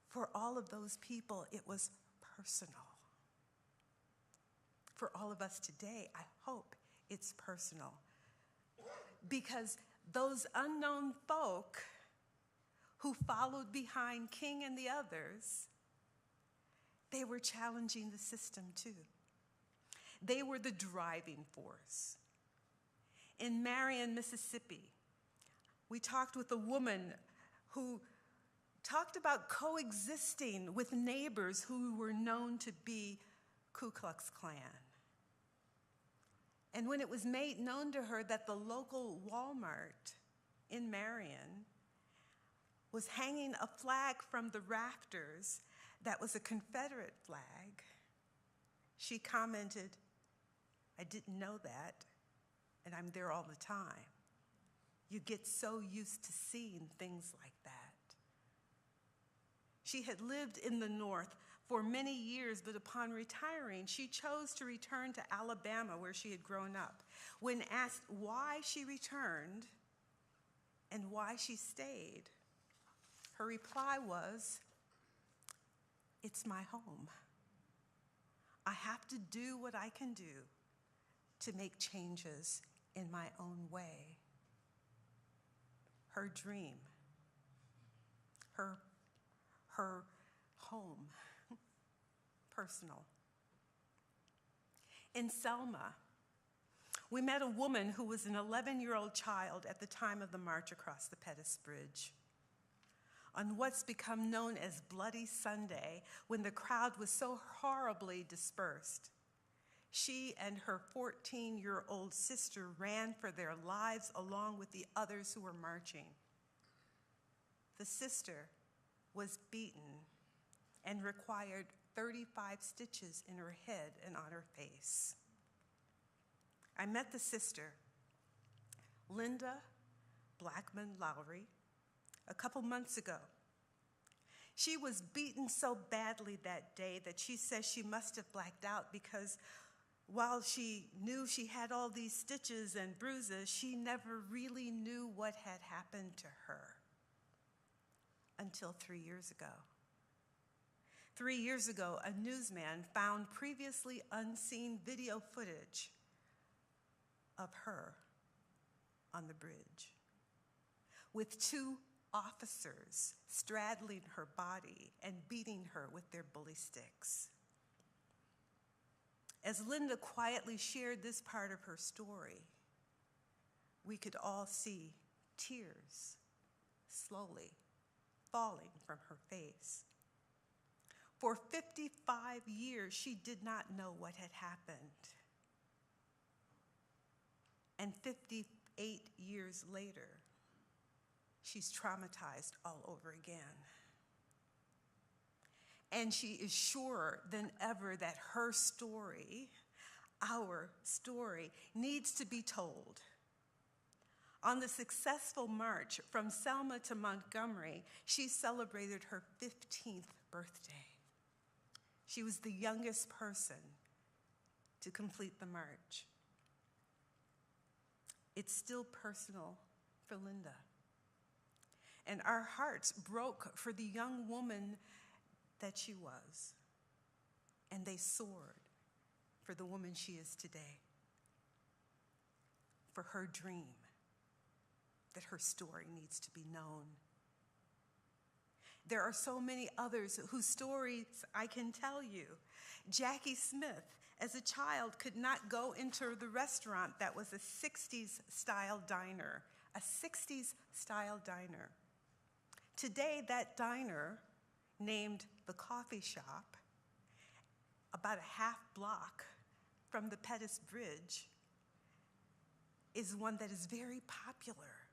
for all of those people, it was personal. For all of us today, I hope it's personal. Because those unknown folk who followed behind King and the others, they were challenging the system too. They were the driving force. In Marion, Mississippi, we talked with a woman who talked about coexisting with neighbors who were known to be Ku Klux Klan. And when it was made known to her that the local Walmart in Marion was hanging a flag from the rafters that was a Confederate flag, she commented, "I didn't know that, and I'm there all the time." You get so used to seeing things like that. She had lived in the North for many years, but upon retiring, she chose to return to Alabama, where she had grown up. When asked why she returned and why she stayed, her reply was, "It's my home. I have to do what I can do to make changes in my own way." Her dream, her home, personal. In Selma, we met a woman who was an 11-year-old child at the time of the march across the Pettus Bridge. On what's become known as Bloody Sunday, when the crowd was so horribly dispersed, she and her 14-year-old sister ran for their lives along with the others who were marching. The sister was beaten and required 35 stitches in her head and on her face. I met the sister, Linda Blackman Lowry, a couple months ago. She was beaten so badly that day that she says she must have blacked out because while she knew she had all these stitches and bruises, she never really knew what had happened to her until 3 years ago. 3 years ago, a newsman found previously unseen video footage of her on the bridge with 2 officers straddling her body and beating her with their bully sticks. As Linda quietly shared this part of her story, we could all see tears slowly falling from her face. For 55 years, she did not know what had happened. And 58 years later, she's traumatized all over again. And she is surer than ever that her story, our story, needs to be told. On the successful march from Selma to Montgomery, she celebrated her 15th birthday. She was the youngest person to complete the march. It's still personal for Linda. And our hearts broke for the young woman that she was. And they soared for the woman she is today. For her dream that her story needs to be known. There are so many others whose stories I can tell you. Jackie Smith, as a child, could not go into the restaurant that was a 60s style diner, a 60s style diner. Today, that diner, named the Coffee Shop, about a half block from the Pettus Bridge, is one that is very popular.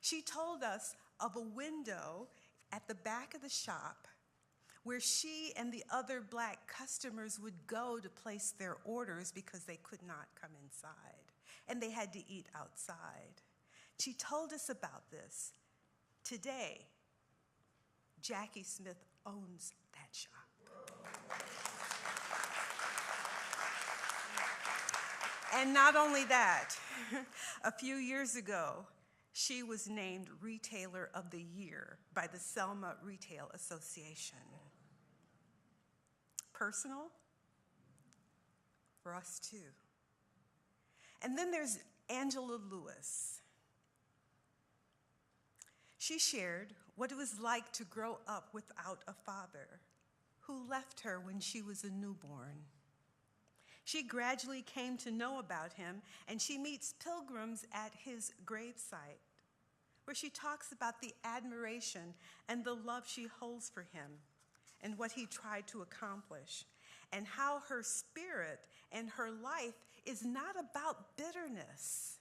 She told us of a window at the back of the shop where she and the other Black customers would go to place their orders because they could not come inside, and they had to eat outside. She told us about this. Today, Jackie Smith owns that shop. And not only that, a few years ago, she was named Retailer of the Year by the Selma Retail Association. Personal for us too. And then there's Angela Lewis. She shared what it was like to grow up without a father who left her when she was a newborn. She gradually came to know about him, and she meets pilgrims at his gravesite, where she talks about the admiration and the love she holds for him and what he tried to accomplish, and how her spirit and her life is not about bitterness,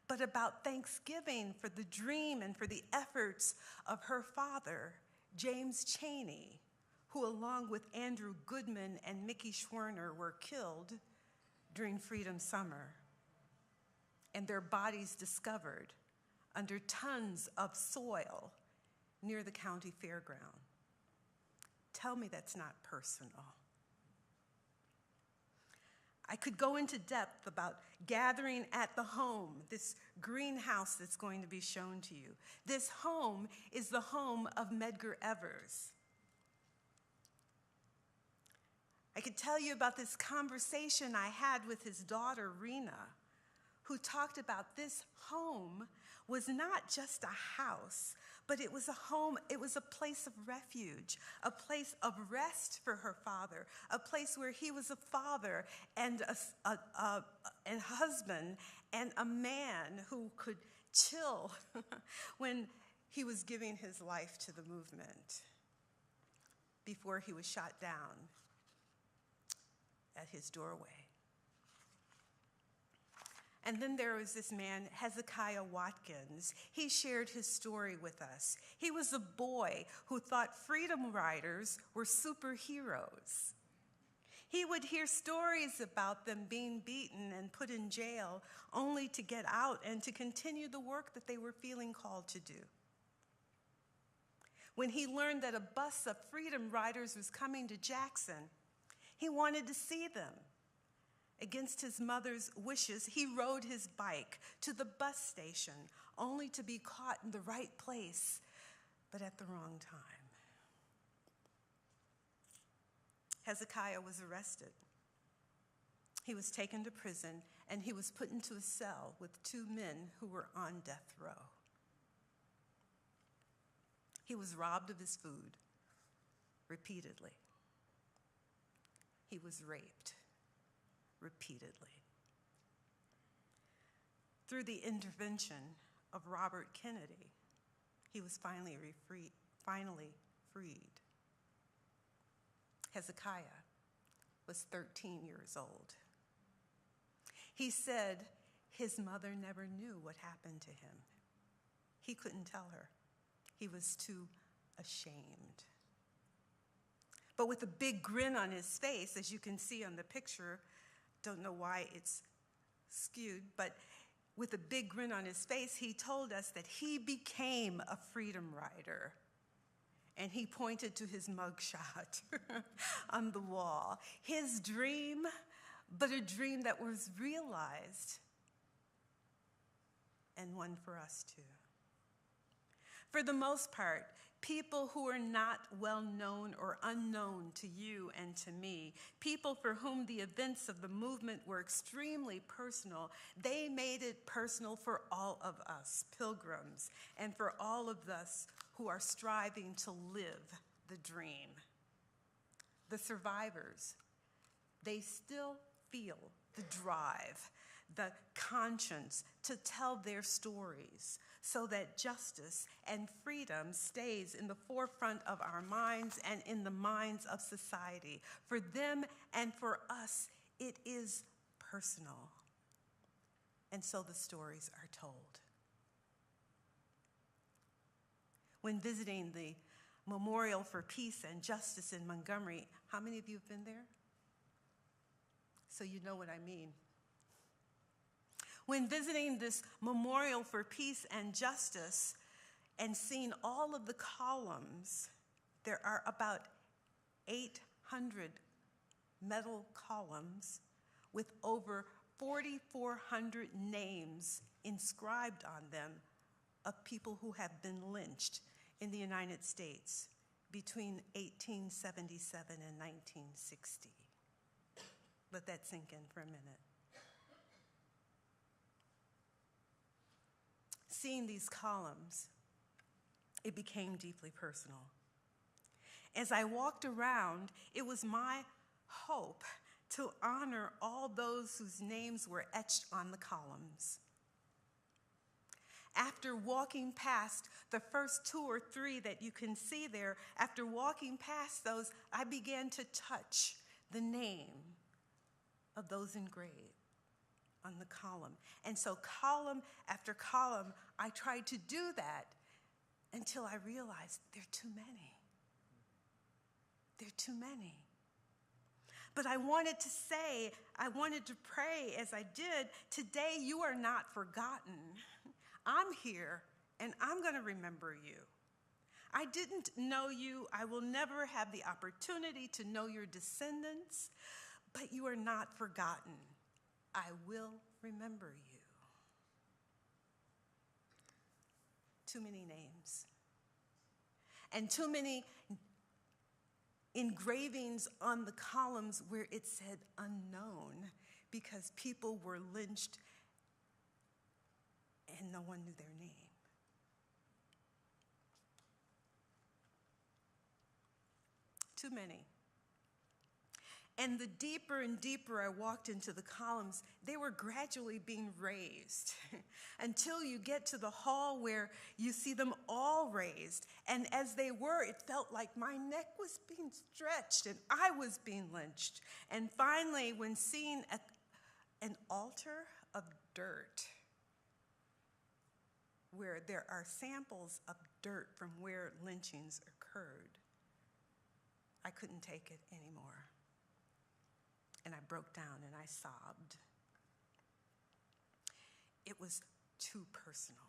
but about thanksgiving for the dream and for the efforts of her father, James Chaney, who along with Andrew Goodman and Mickey Schwerner were killed during Freedom Summer, and their bodies discovered under tons of soil near the county fairground. Tell me that's not personal. I could go into depth about gathering at the home, this greenhouse that's going to be shown to you. This home is the home of Medgar Evers. I could tell you about this conversation I had with his daughter, Rena, who talked about this home was not just a house, but it was a home, it was a place of refuge, a place of rest for her father, a place where he was a father and a husband and a man who could chill when he was giving his life to the movement before he was shot down at his doorway. And then there was this man, Hezekiah Watkins. He shared his story with us. He was a boy who thought freedom riders were superheroes. He would hear stories about them being beaten and put in jail only to get out and to continue the work that they were feeling called to do. When he learned that a bus of freedom riders was coming to Jackson, he wanted to see them. Against his mother's wishes, he rode his bike to the bus station, only to be caught in the right place, but at the wrong time. Hezekiah was arrested. He was taken to prison, and he was put into a cell with 2 men who were on death row. He was robbed of his food repeatedly. He was raped repeatedly. Through the intervention of Robert Kennedy, he was finally freed. Hezekiah was 13 years old. He said his mother never knew what happened to him. He couldn't tell her. He was too ashamed. But with a big grin on his face, as you can see on the picture, don't know why it's skewed, but with a big grin on his face, he told us that he became a freedom rider. And he pointed to his mugshot on the wall. His dream, but a dream that was realized, and one for us too. For the most part, people who are not well known or unknown to you and to me, people for whom the events of the movement were extremely personal, they made it personal for all of us, pilgrims, and for all of us who are striving to live the dream. The survivors, they still feel the drive, the conscience to tell their stories, so that justice and freedom stays in the forefront of our minds and in the minds of society. For them and for us, it is personal. And so the stories are told. When visiting the Memorial for Peace and Justice in Montgomery, how many of you have been there? So you know what I mean. When visiting this Memorial for Peace and Justice and seeing all of the columns, there are about 800 metal columns with over 4,400 names inscribed on them of people who have been lynched in the United States between 1877 and 1960. Let that sink in for a minute. Seeing these columns, it became deeply personal. As I walked around, it was my hope to honor all those whose names were etched on the columns. After walking past the first 2 or 3 that you can see there, after walking past those, I began to touch the name of those engraved on the column. And so column after column, I tried to do that until I realized there are too many. There are too many. But I wanted to say, I wanted to pray as I did, today you are not forgotten. I'm here and I'm going to remember you. I didn't know you. I will never have the opportunity to know your descendants, but you are not forgotten. I will remember you. Too many names. And too many engravings on the columns where it said unknown, because people were lynched and no one knew their name. too many. And the deeper and deeper I walked into the columns, they were gradually being raised until you get to the hall where you see them all raised. And as they were, it felt like my neck was being stretched and I was being lynched. And finally, when seeing an altar of dirt, where there are samples of dirt from where lynchings occurred, I couldn't take it anymore. And I broke down and I sobbed. It was too personal.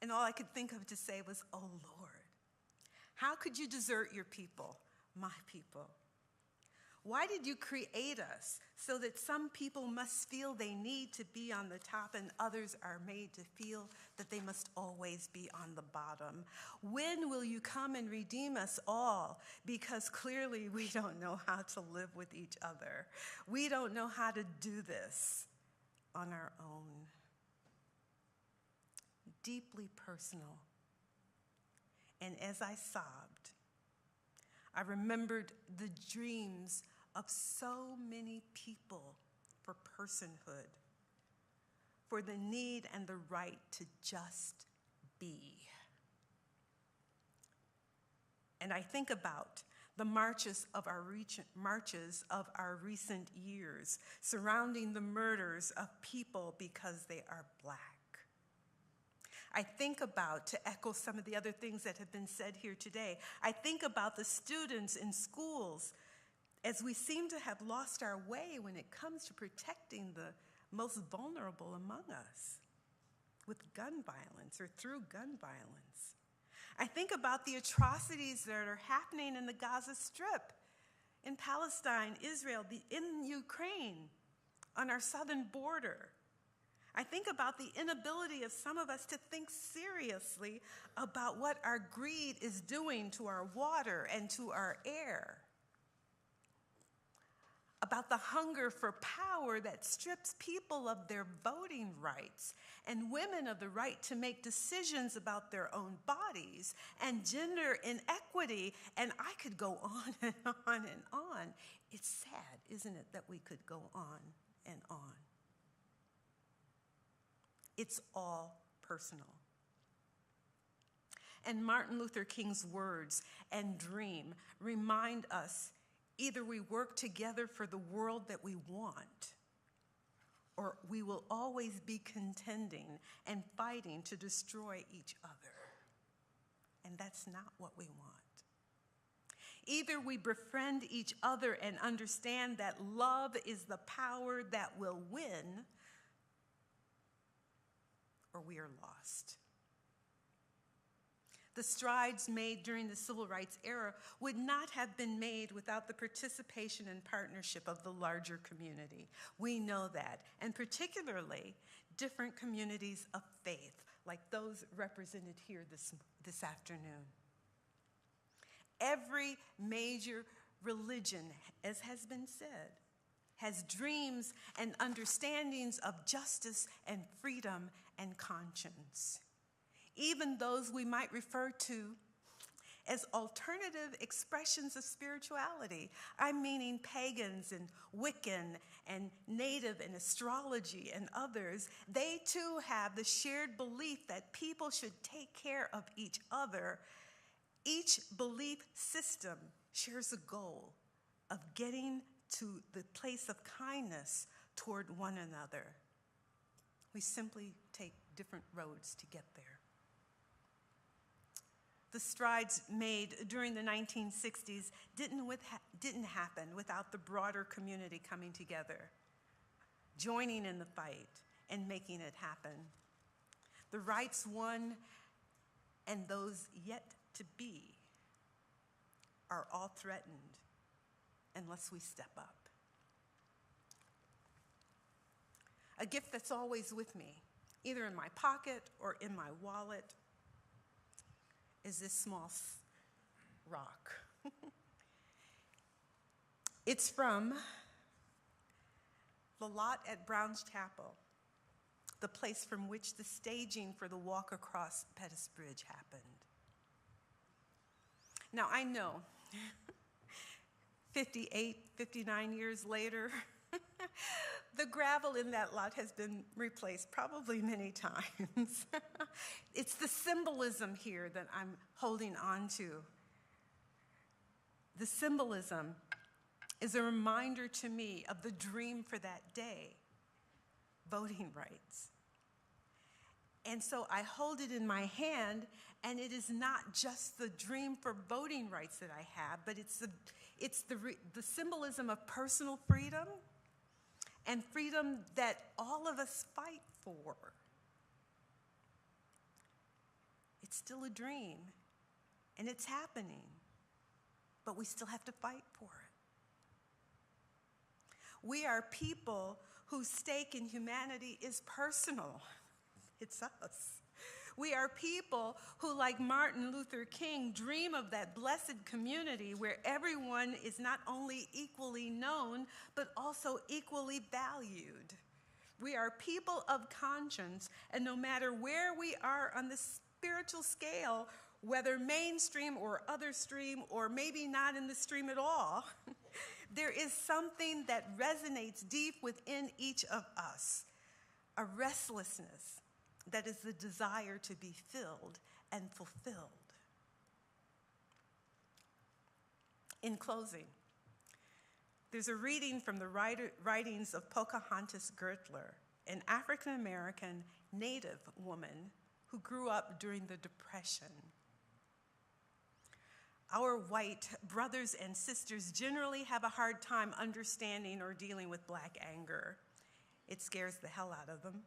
And all I could think of to say was, oh Lord, how could you desert your people, my people? Why did you create us so that some people must feel they need to be on the top and others are made to feel that they must always be on the bottom? When will you come and redeem us all? Because clearly we don't know how to live with each other. We don't know how to do this on our own. Deeply personal. And as I sobbed, I remembered the dreams of so many people for personhood, for the need and the right to just be. And I think about the marches of our recent years surrounding the murders of people because they are Black. I think about, to echo some of the other things that have been said here today, I think about the students in schools as we seem to have lost our way when it comes to protecting the most vulnerable among us with gun violence or through gun violence. I think about the atrocities that are happening in the Gaza Strip, in Palestine, Israel, in Ukraine, on our southern border. I think about the inability of some of us to think seriously about what our greed is doing to our water and to our air. About the hunger for power that strips people of their voting rights and women of the right to make decisions about their own bodies and gender inequity. And I could go on and on and on. It's sad, isn't it, that we could go on and on. It's all personal. And Martin Luther King's words and dream remind us either we work together for the world that we want, or we will always be contending and fighting to destroy each other. And that's not what we want. Either we befriend each other and understand that love is the power that will win, or we are lost. The strides made during the civil rights era would not have been made without the participation and partnership of the larger community. We know that, and particularly different communities of faith, like those represented here this afternoon. Every major religion, as has been said, has dreams and understandings of justice and freedom and conscience. Even those we might refer to as alternative expressions of spirituality. I'm meaning pagans and Wiccan and Native and astrology and others. They too have the shared belief that people should take care of each other. Each belief system shares a goal of getting to the place of kindness toward one another. We simply take different roads to get there. The strides made during the 1960s didn't happen without the broader community coming together, joining in the fight, and making it happen. The rights won and those yet to be are all threatened unless we step up. A gift that's always with me, either in my pocket or in my wallet, is this small rock. It's from the lot at Brown's Chapel, the place from which the staging for the walk across Pettus Bridge happened. Now, I know, 58, 59 years later, the gravel in that lot has been replaced probably many times. It's the symbolism here that I'm holding on to. The symbolism is a reminder to me of the dream for that day, voting rights. And so I hold it in my hand, and it is not just the dream for voting rights that I have, but it's the symbolism of personal freedom and freedom that all of us fight for. It's still a dream, and it's happening, but we still have to fight for it. We are people whose stake in humanity is personal. It's us. We are people who, like Martin Luther King, dream of that blessed community where everyone is not only equally known, but also equally valued. We are people of conscience, and no matter where we are on the spiritual scale, whether mainstream or other stream, or maybe not in the stream at all, there is something that resonates deep within each of us, a restlessness that is the desire to be filled and fulfilled. In closing, there's a reading from the writings of Pocahontas Gertler, an African-American Native woman who grew up during the Depression. Our white brothers and sisters generally have a hard time understanding or dealing with Black anger. It scares the hell out of them.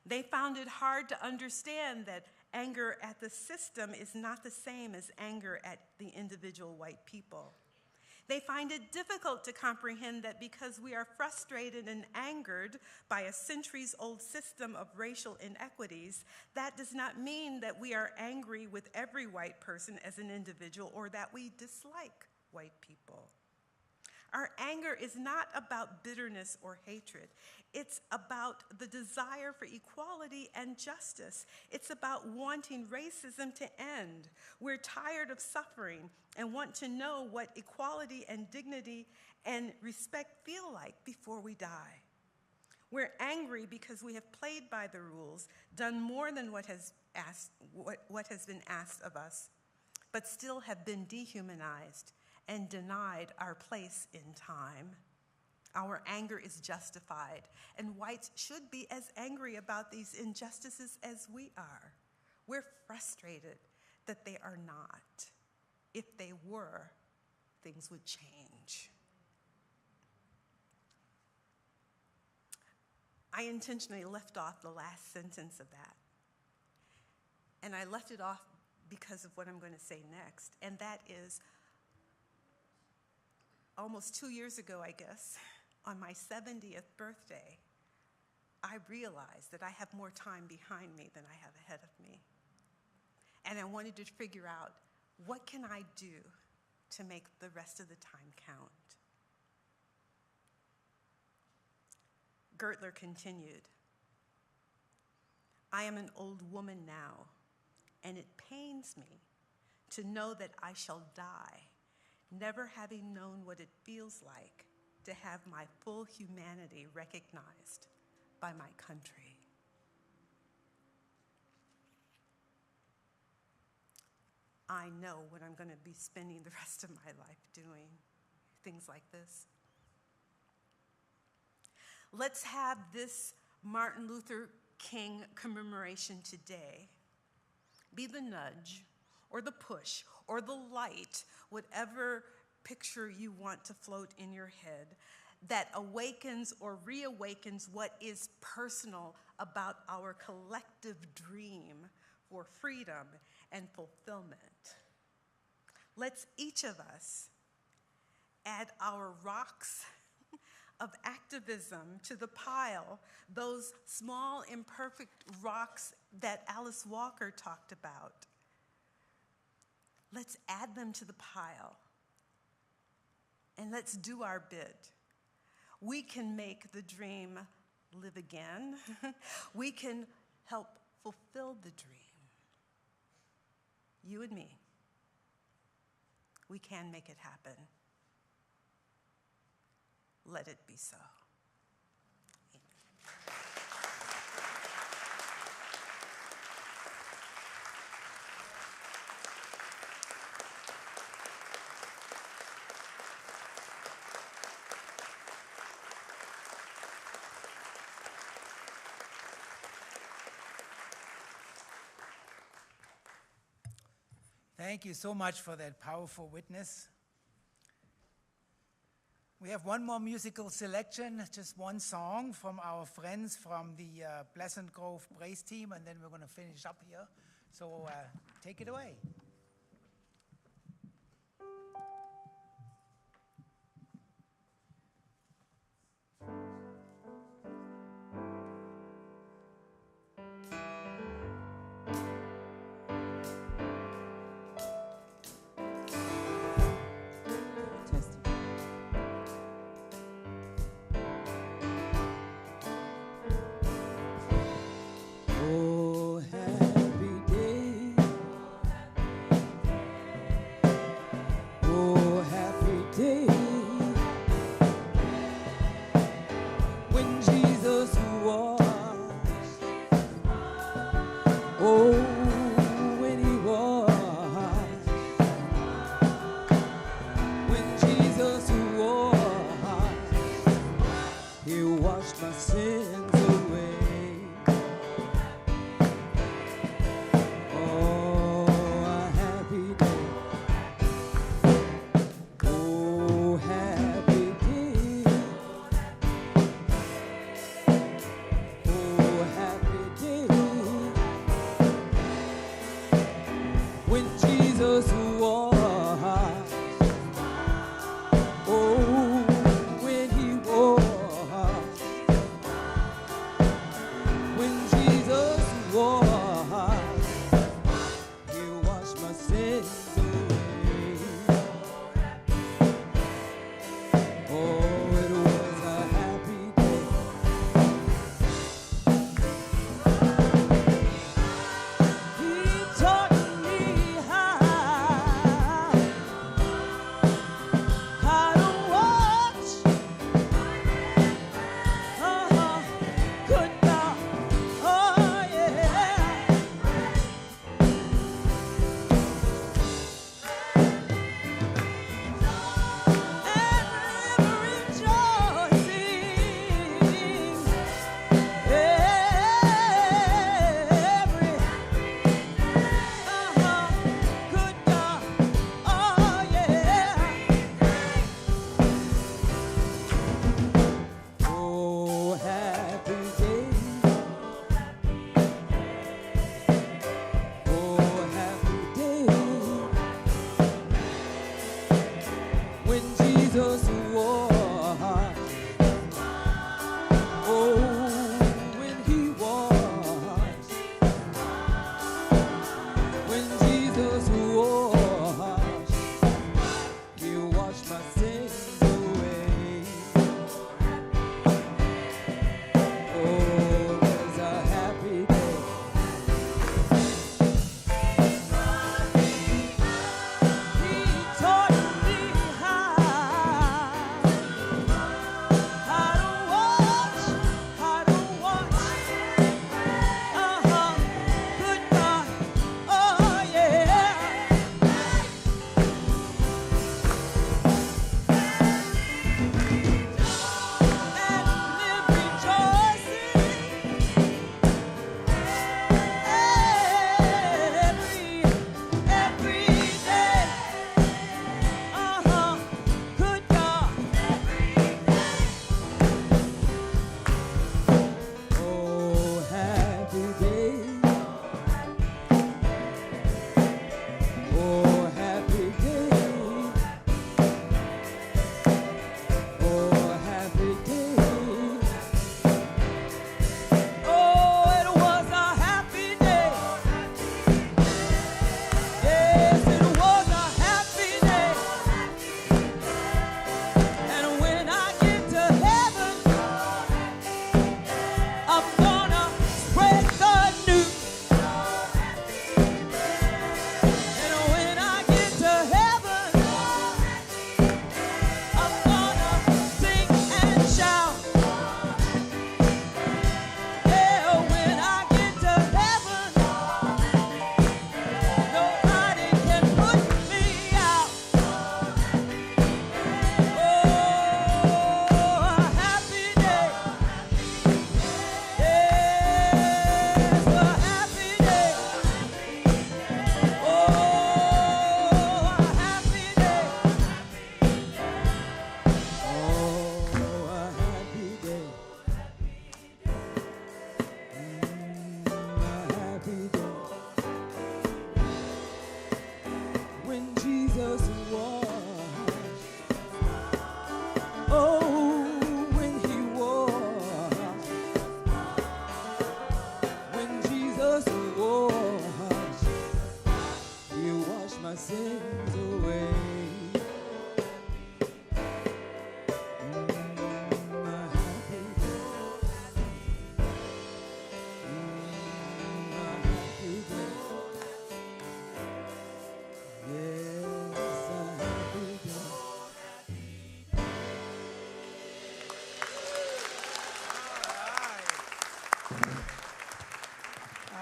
They found it hard to understand that anger at the system is not the same as anger at the individual white people. They find it difficult to comprehend that because we are frustrated and angered by a centuries-old system of racial inequities, that does not mean that we are angry with every white person as an individual or that we dislike white people. Our anger is not about bitterness or hatred. It's about the desire for equality and justice. It's about wanting racism to end. We're tired of suffering and want to know what equality and dignity and respect feel like before we die. We're angry because we have played by the rules, done more than what has been asked of us, but still have been dehumanized and denied our place in time. Our anger is justified, and whites should be as angry about these injustices as we are. We're frustrated that they are not. If they were, things would change. I intentionally left off the last sentence of that. And I left it off because of what I'm going to say next, and that is, almost 2 years ago, I guess, on my 70th birthday, I realized that I have more time behind me than I have ahead of me. And I wanted to figure out, what can I do to make the rest of the time count? Gertler continued, I am an old woman now, and it pains me to know that I shall die, never having known what it feels like to have my full humanity recognized by my country. I know what I'm going to be spending the rest of my life doing, things like this. Let's have this Martin Luther King commemoration today be the nudge or the push or the light, whatever picture you want to float in your head, that awakens or reawakens what is personal about our collective dream for freedom and fulfillment. Let's each of us add our rocks of activism to the pile, those small imperfect rocks that Alice Walker talked about. Let's add them to the pile, and let's do our bit. We can make the dream live again. We can help fulfill the dream. You and me. We can make it happen. Let it be so. Thank you so much for that powerful witness. We have one more musical selection, just one song from our friends from the Pleasant Grove Praise Team, and then we're going to finish up here. So take it away. Oh, happy day.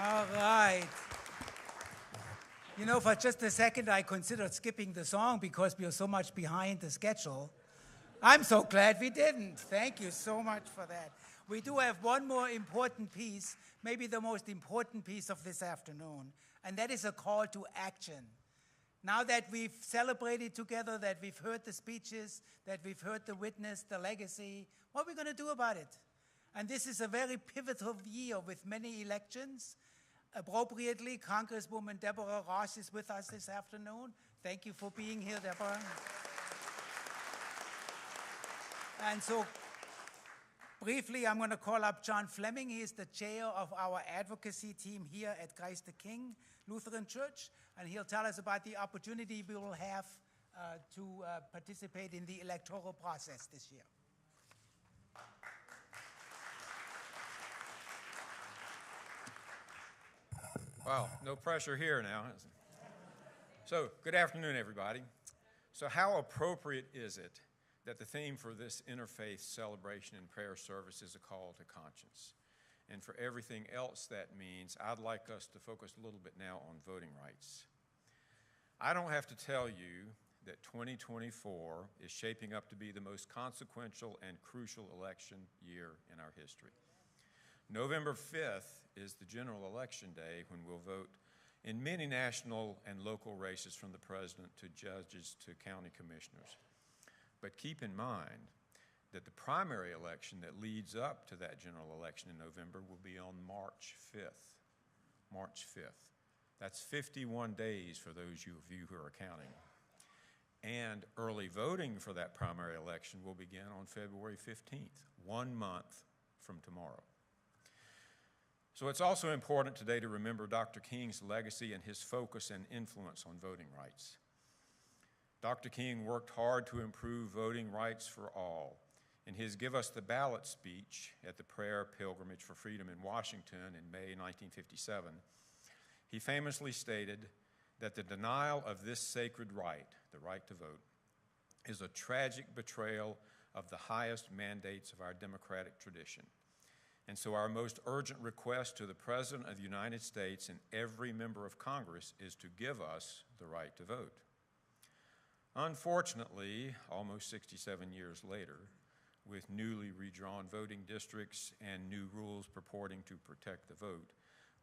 All right. You know, for just a second, I considered skipping the song because we are so much behind the schedule. I'm so glad we didn't. Thank you so much for that. We do have one more important piece, maybe the most important piece of this afternoon, and that is a call to action. Now that we've celebrated together, that we've heard the speeches, that we've heard the witness, the legacy, what are we going to do about it? And this is a very pivotal year with many elections. Appropriately, Congresswoman Deborah Ross is with us this afternoon. Thank you for being here, Deborah. And so, briefly, I'm going to call up John Fleming. He is the chair of our advocacy team here at Christ the King Lutheran Church, and he'll tell us about the opportunity we will have to participate in the electoral process this year. Wow, no pressure here now. So, good afternoon, everybody. So, how appropriate is it that the theme for this interfaith celebration and prayer service is a call to conscience? And for everything else that means, I'd like us to focus a little bit now on voting rights. I don't have to tell you that 2024 is shaping up to be the most consequential and crucial election year in our history. November 5th is the general election day when we'll vote in many national and local races from the president to judges to county commissioners. But keep in mind that the primary election that leads up to that general election in November will be on March 5th. March 5th. That's 51 days for those of you who are counting. And early voting for that primary election will begin on February 15th, 1 month from tomorrow. So it's also important today to remember Dr. King's legacy and his focus and influence on voting rights. Dr. King worked hard to improve voting rights for all. In his Give Us the Ballot speech at the Prayer Pilgrimage for Freedom in Washington in May 1957, he famously stated that the denial of this sacred right, the right to vote, is a tragic betrayal of the highest mandates of our democratic tradition. And so our most urgent request to the President of the United States and every member of Congress is to give us the right to vote. Unfortunately, almost 67 years later, with newly redrawn voting districts and new rules purporting to protect the vote,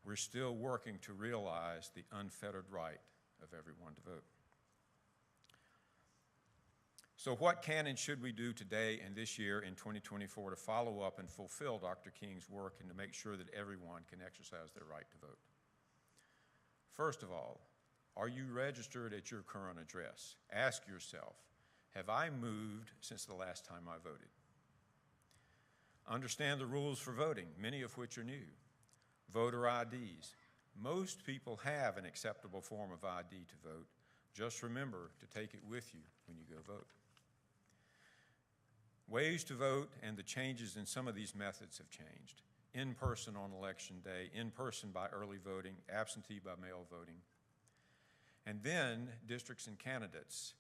we're still working to realize the unfettered right of everyone to vote. So what can and should we do today and this year in 2024 to follow up and fulfill Dr. King's work and to make sure that everyone can exercise their right to vote? First of all, are you registered at your current address? Ask yourself, have I moved since the last time I voted? Understand the rules for voting, many of which are new. Voter IDs. Most people have an acceptable form of ID to vote. Just remember to take it with you when you go vote. Ways to vote and the changes in some of these methods have changed. In person on election day, in person by early voting, absentee by mail voting. And then districts and candidates.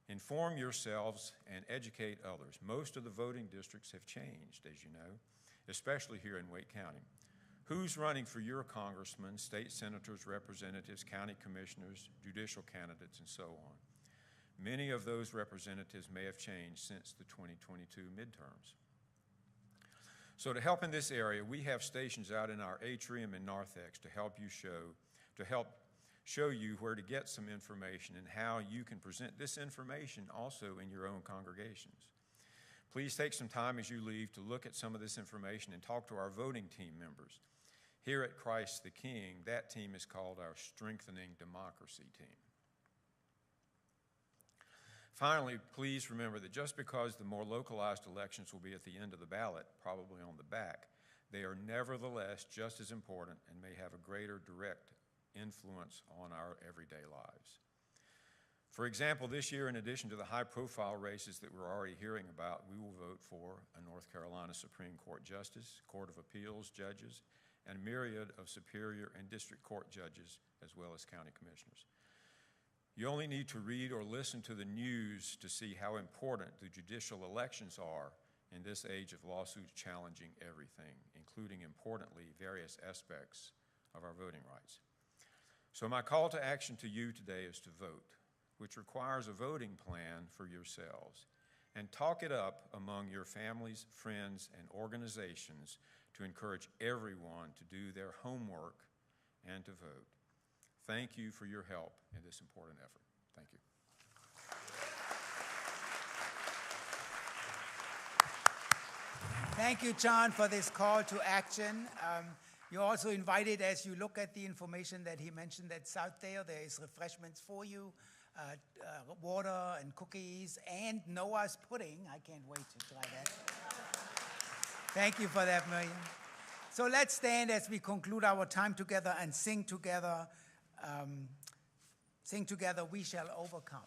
Inform yourselves and educate others. Most of the voting districts have changed, as you know, especially here in Wake County. Who's running for your congressmen, state senators, representatives, county commissioners, judicial candidates, and so on? Many of those representatives may have changed since the 2022 midterms. So to help in this area, we have stations out in our atrium and narthex to help show you where to get some information and how you can present this information also in your own congregations. Please take some time as you leave to look at some of this information and talk to our voting team members. Here at Christ the King, that team is called our Strengthening Democracy team. Finally, please remember that just because the more localized elections will be at the end of the ballot, probably on the back, they are nevertheless just as important and may have a greater direct influence on our everyday lives. For example, this year, in addition to the high-profile races that we're already hearing about, we will vote for a North Carolina Supreme Court Justice, Court of Appeals judges, and a myriad of Superior and District Court judges, as well as county commissioners. You only need to read or listen to the news to see how important the judicial elections are in this age of lawsuits challenging everything, including, importantly, various aspects of our voting rights. So my call to action to you today is to vote, which requires a voting plan for yourselves, and talk it up among your families, friends, and organizations to encourage everyone to do their homework and to vote. Thank you for your help in this important effort. Thank you. Thank you, John, for this call to action. You're also invited, as you look at the information that he mentioned that's out there, there is refreshments for you, water and cookies, and Noah's pudding. I can't wait to try that. Thank you for that, Miriam. So let's stand as we conclude our time together and sing together. Sing together, We Shall Overcome.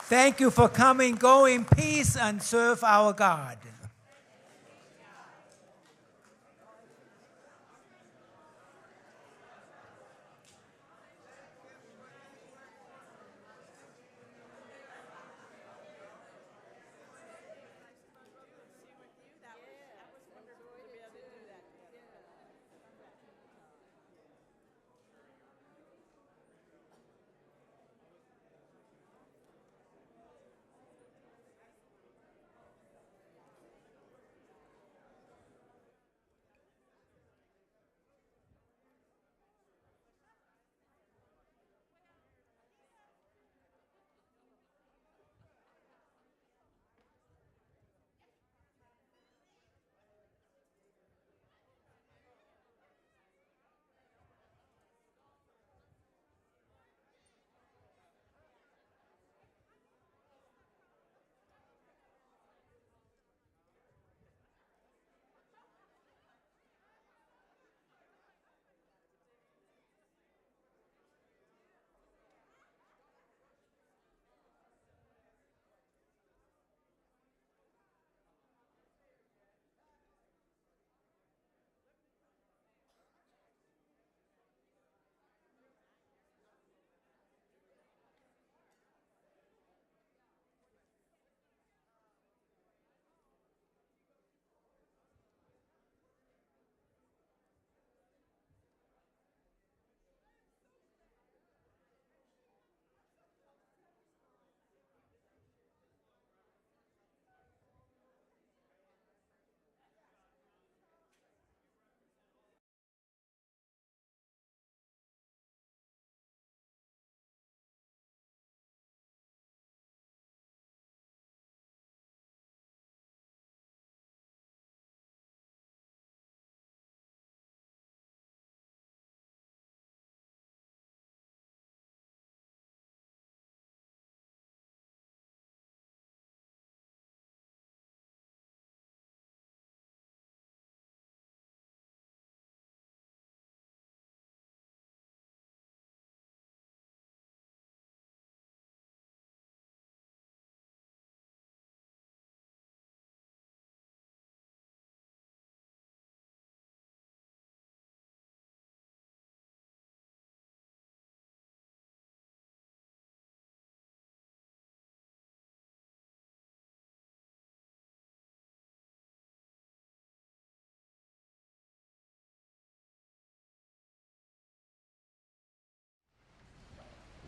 Thank you for coming. Go in peace and serve our God.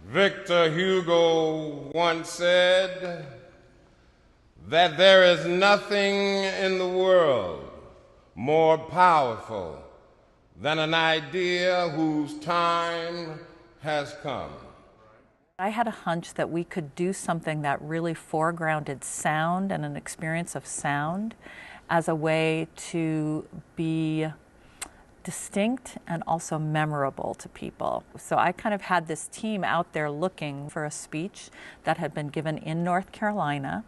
Victor Hugo once said that there is nothing in the world more powerful than an idea whose time has come. I had a hunch that we could do something that really foregrounded sound and an experience of sound as a way to be distinct and also memorable to people. So I kind of had this team out there looking for a speech that had been given in North Carolina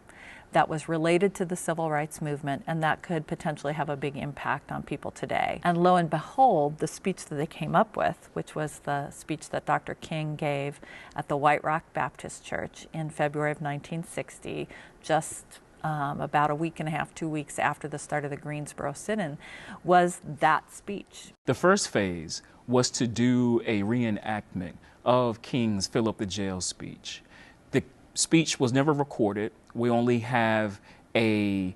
that was related to the civil rights movement and that could potentially have a big impact on people today. And lo and behold, the speech that they came up with, which was the speech that Dr. King gave at the White Rock Baptist Church in February of 1960, just about a week and a half, 2 weeks after the start of the Greensboro sit-in, was that speech. The first phase was to do a reenactment of King's Fill Up the Jail speech. The speech was never recorded. We only have a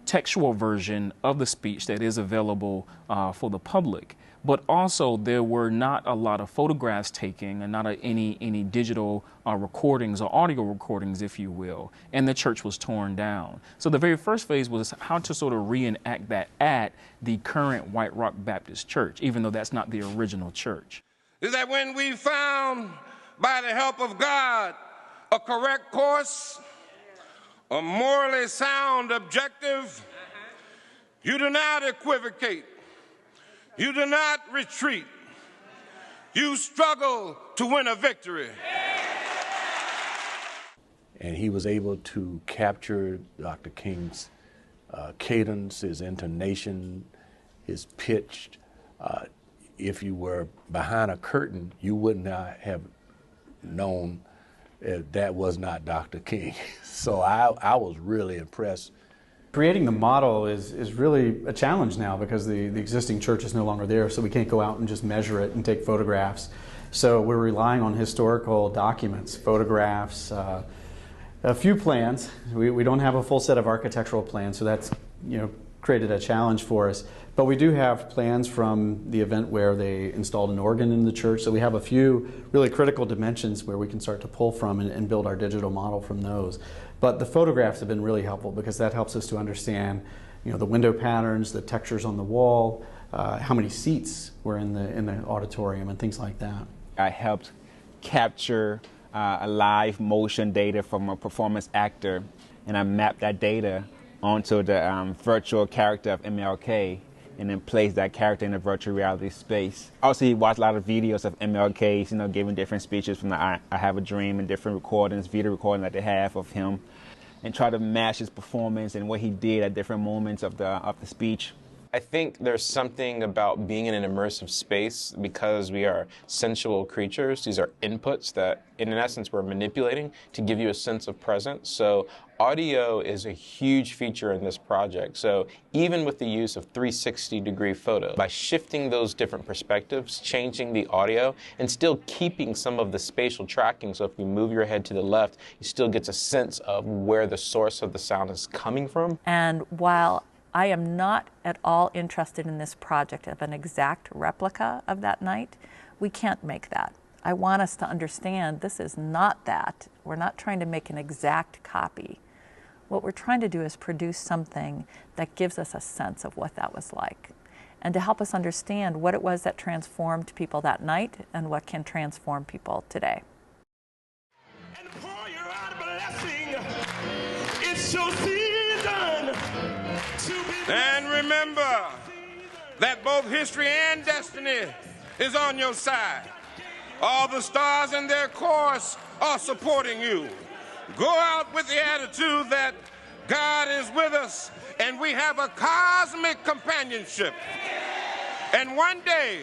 textual version of the speech that is available for the public. But also there were not a lot of photographs taken and not any digital recordings or audio recordings, if you will, and the church was torn down. So the very first phase was how to sort of reenact that at the current White Rock Baptist Church, even though that's not the original church. Is that when we found, by the help of God, a correct course, a morally sound objective, you do not equivocate. You do not retreat. You struggle to win a victory. And he was able to capture Dr. King's cadence, his intonation, his pitch. If you were behind a curtain, you would not have known that was not Dr. King. So I was really impressed. Creating the model is really a challenge now because the existing church is no longer there, so we can't go out and just measure it and take photographs. So we're relying on historical documents, photographs, a few plans. We don't have a full set of architectural plans, so that's created a challenge for us. But we do have plans from the event where they installed an organ in the church, so we have a few really critical dimensions where we can start to pull from and build our digital model from those. But the photographs have been really helpful because that helps us to understand, the window patterns, the textures on the wall, how many seats were in the auditorium, and things like that. I helped capture a live motion data from a performance actor, and I mapped that data onto the virtual character of MLK, and then place that character in a virtual reality space. Also, you watch a lot of videos of MLK's, giving different speeches from the I Have a Dream and different recordings, video recordings that they have of him, and try to match his performance and what he did at different moments of the speech. I think there's something about being in an immersive space because we are sensual creatures. These are inputs that, in essence, we're manipulating to give you a sense of presence. So audio is a huge feature in this project. So even with the use of 360-degree photo, by shifting those different perspectives, changing the audio, and still keeping some of the spatial tracking, so if you move your head to the left, you still get a sense of where the source of the sound is coming from. And while I am not at all interested in this project of an exact replica of that night, we can't make that. I want us to understand this is not that. We're not trying to make an exact copy. What we're trying to do is produce something that gives us a sense of what that was like, and to help us understand what it was that transformed people that night and what can transform people today. And remember that both history and destiny is on your side. All the stars in their course are supporting you. Go out with the attitude that God is with us and we have a cosmic companionship. And one day,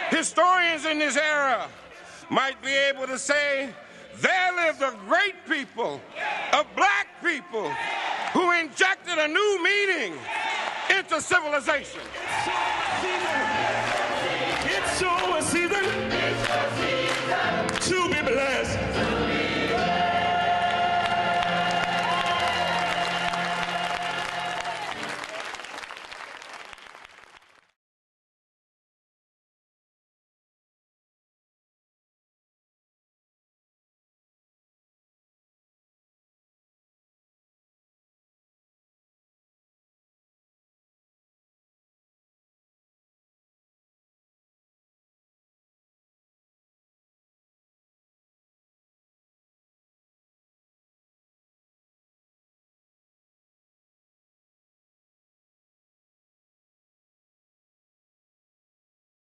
historians in this era might be able to say, there lived a great people, of black people, who injected a new meaning into civilization. It's so a season.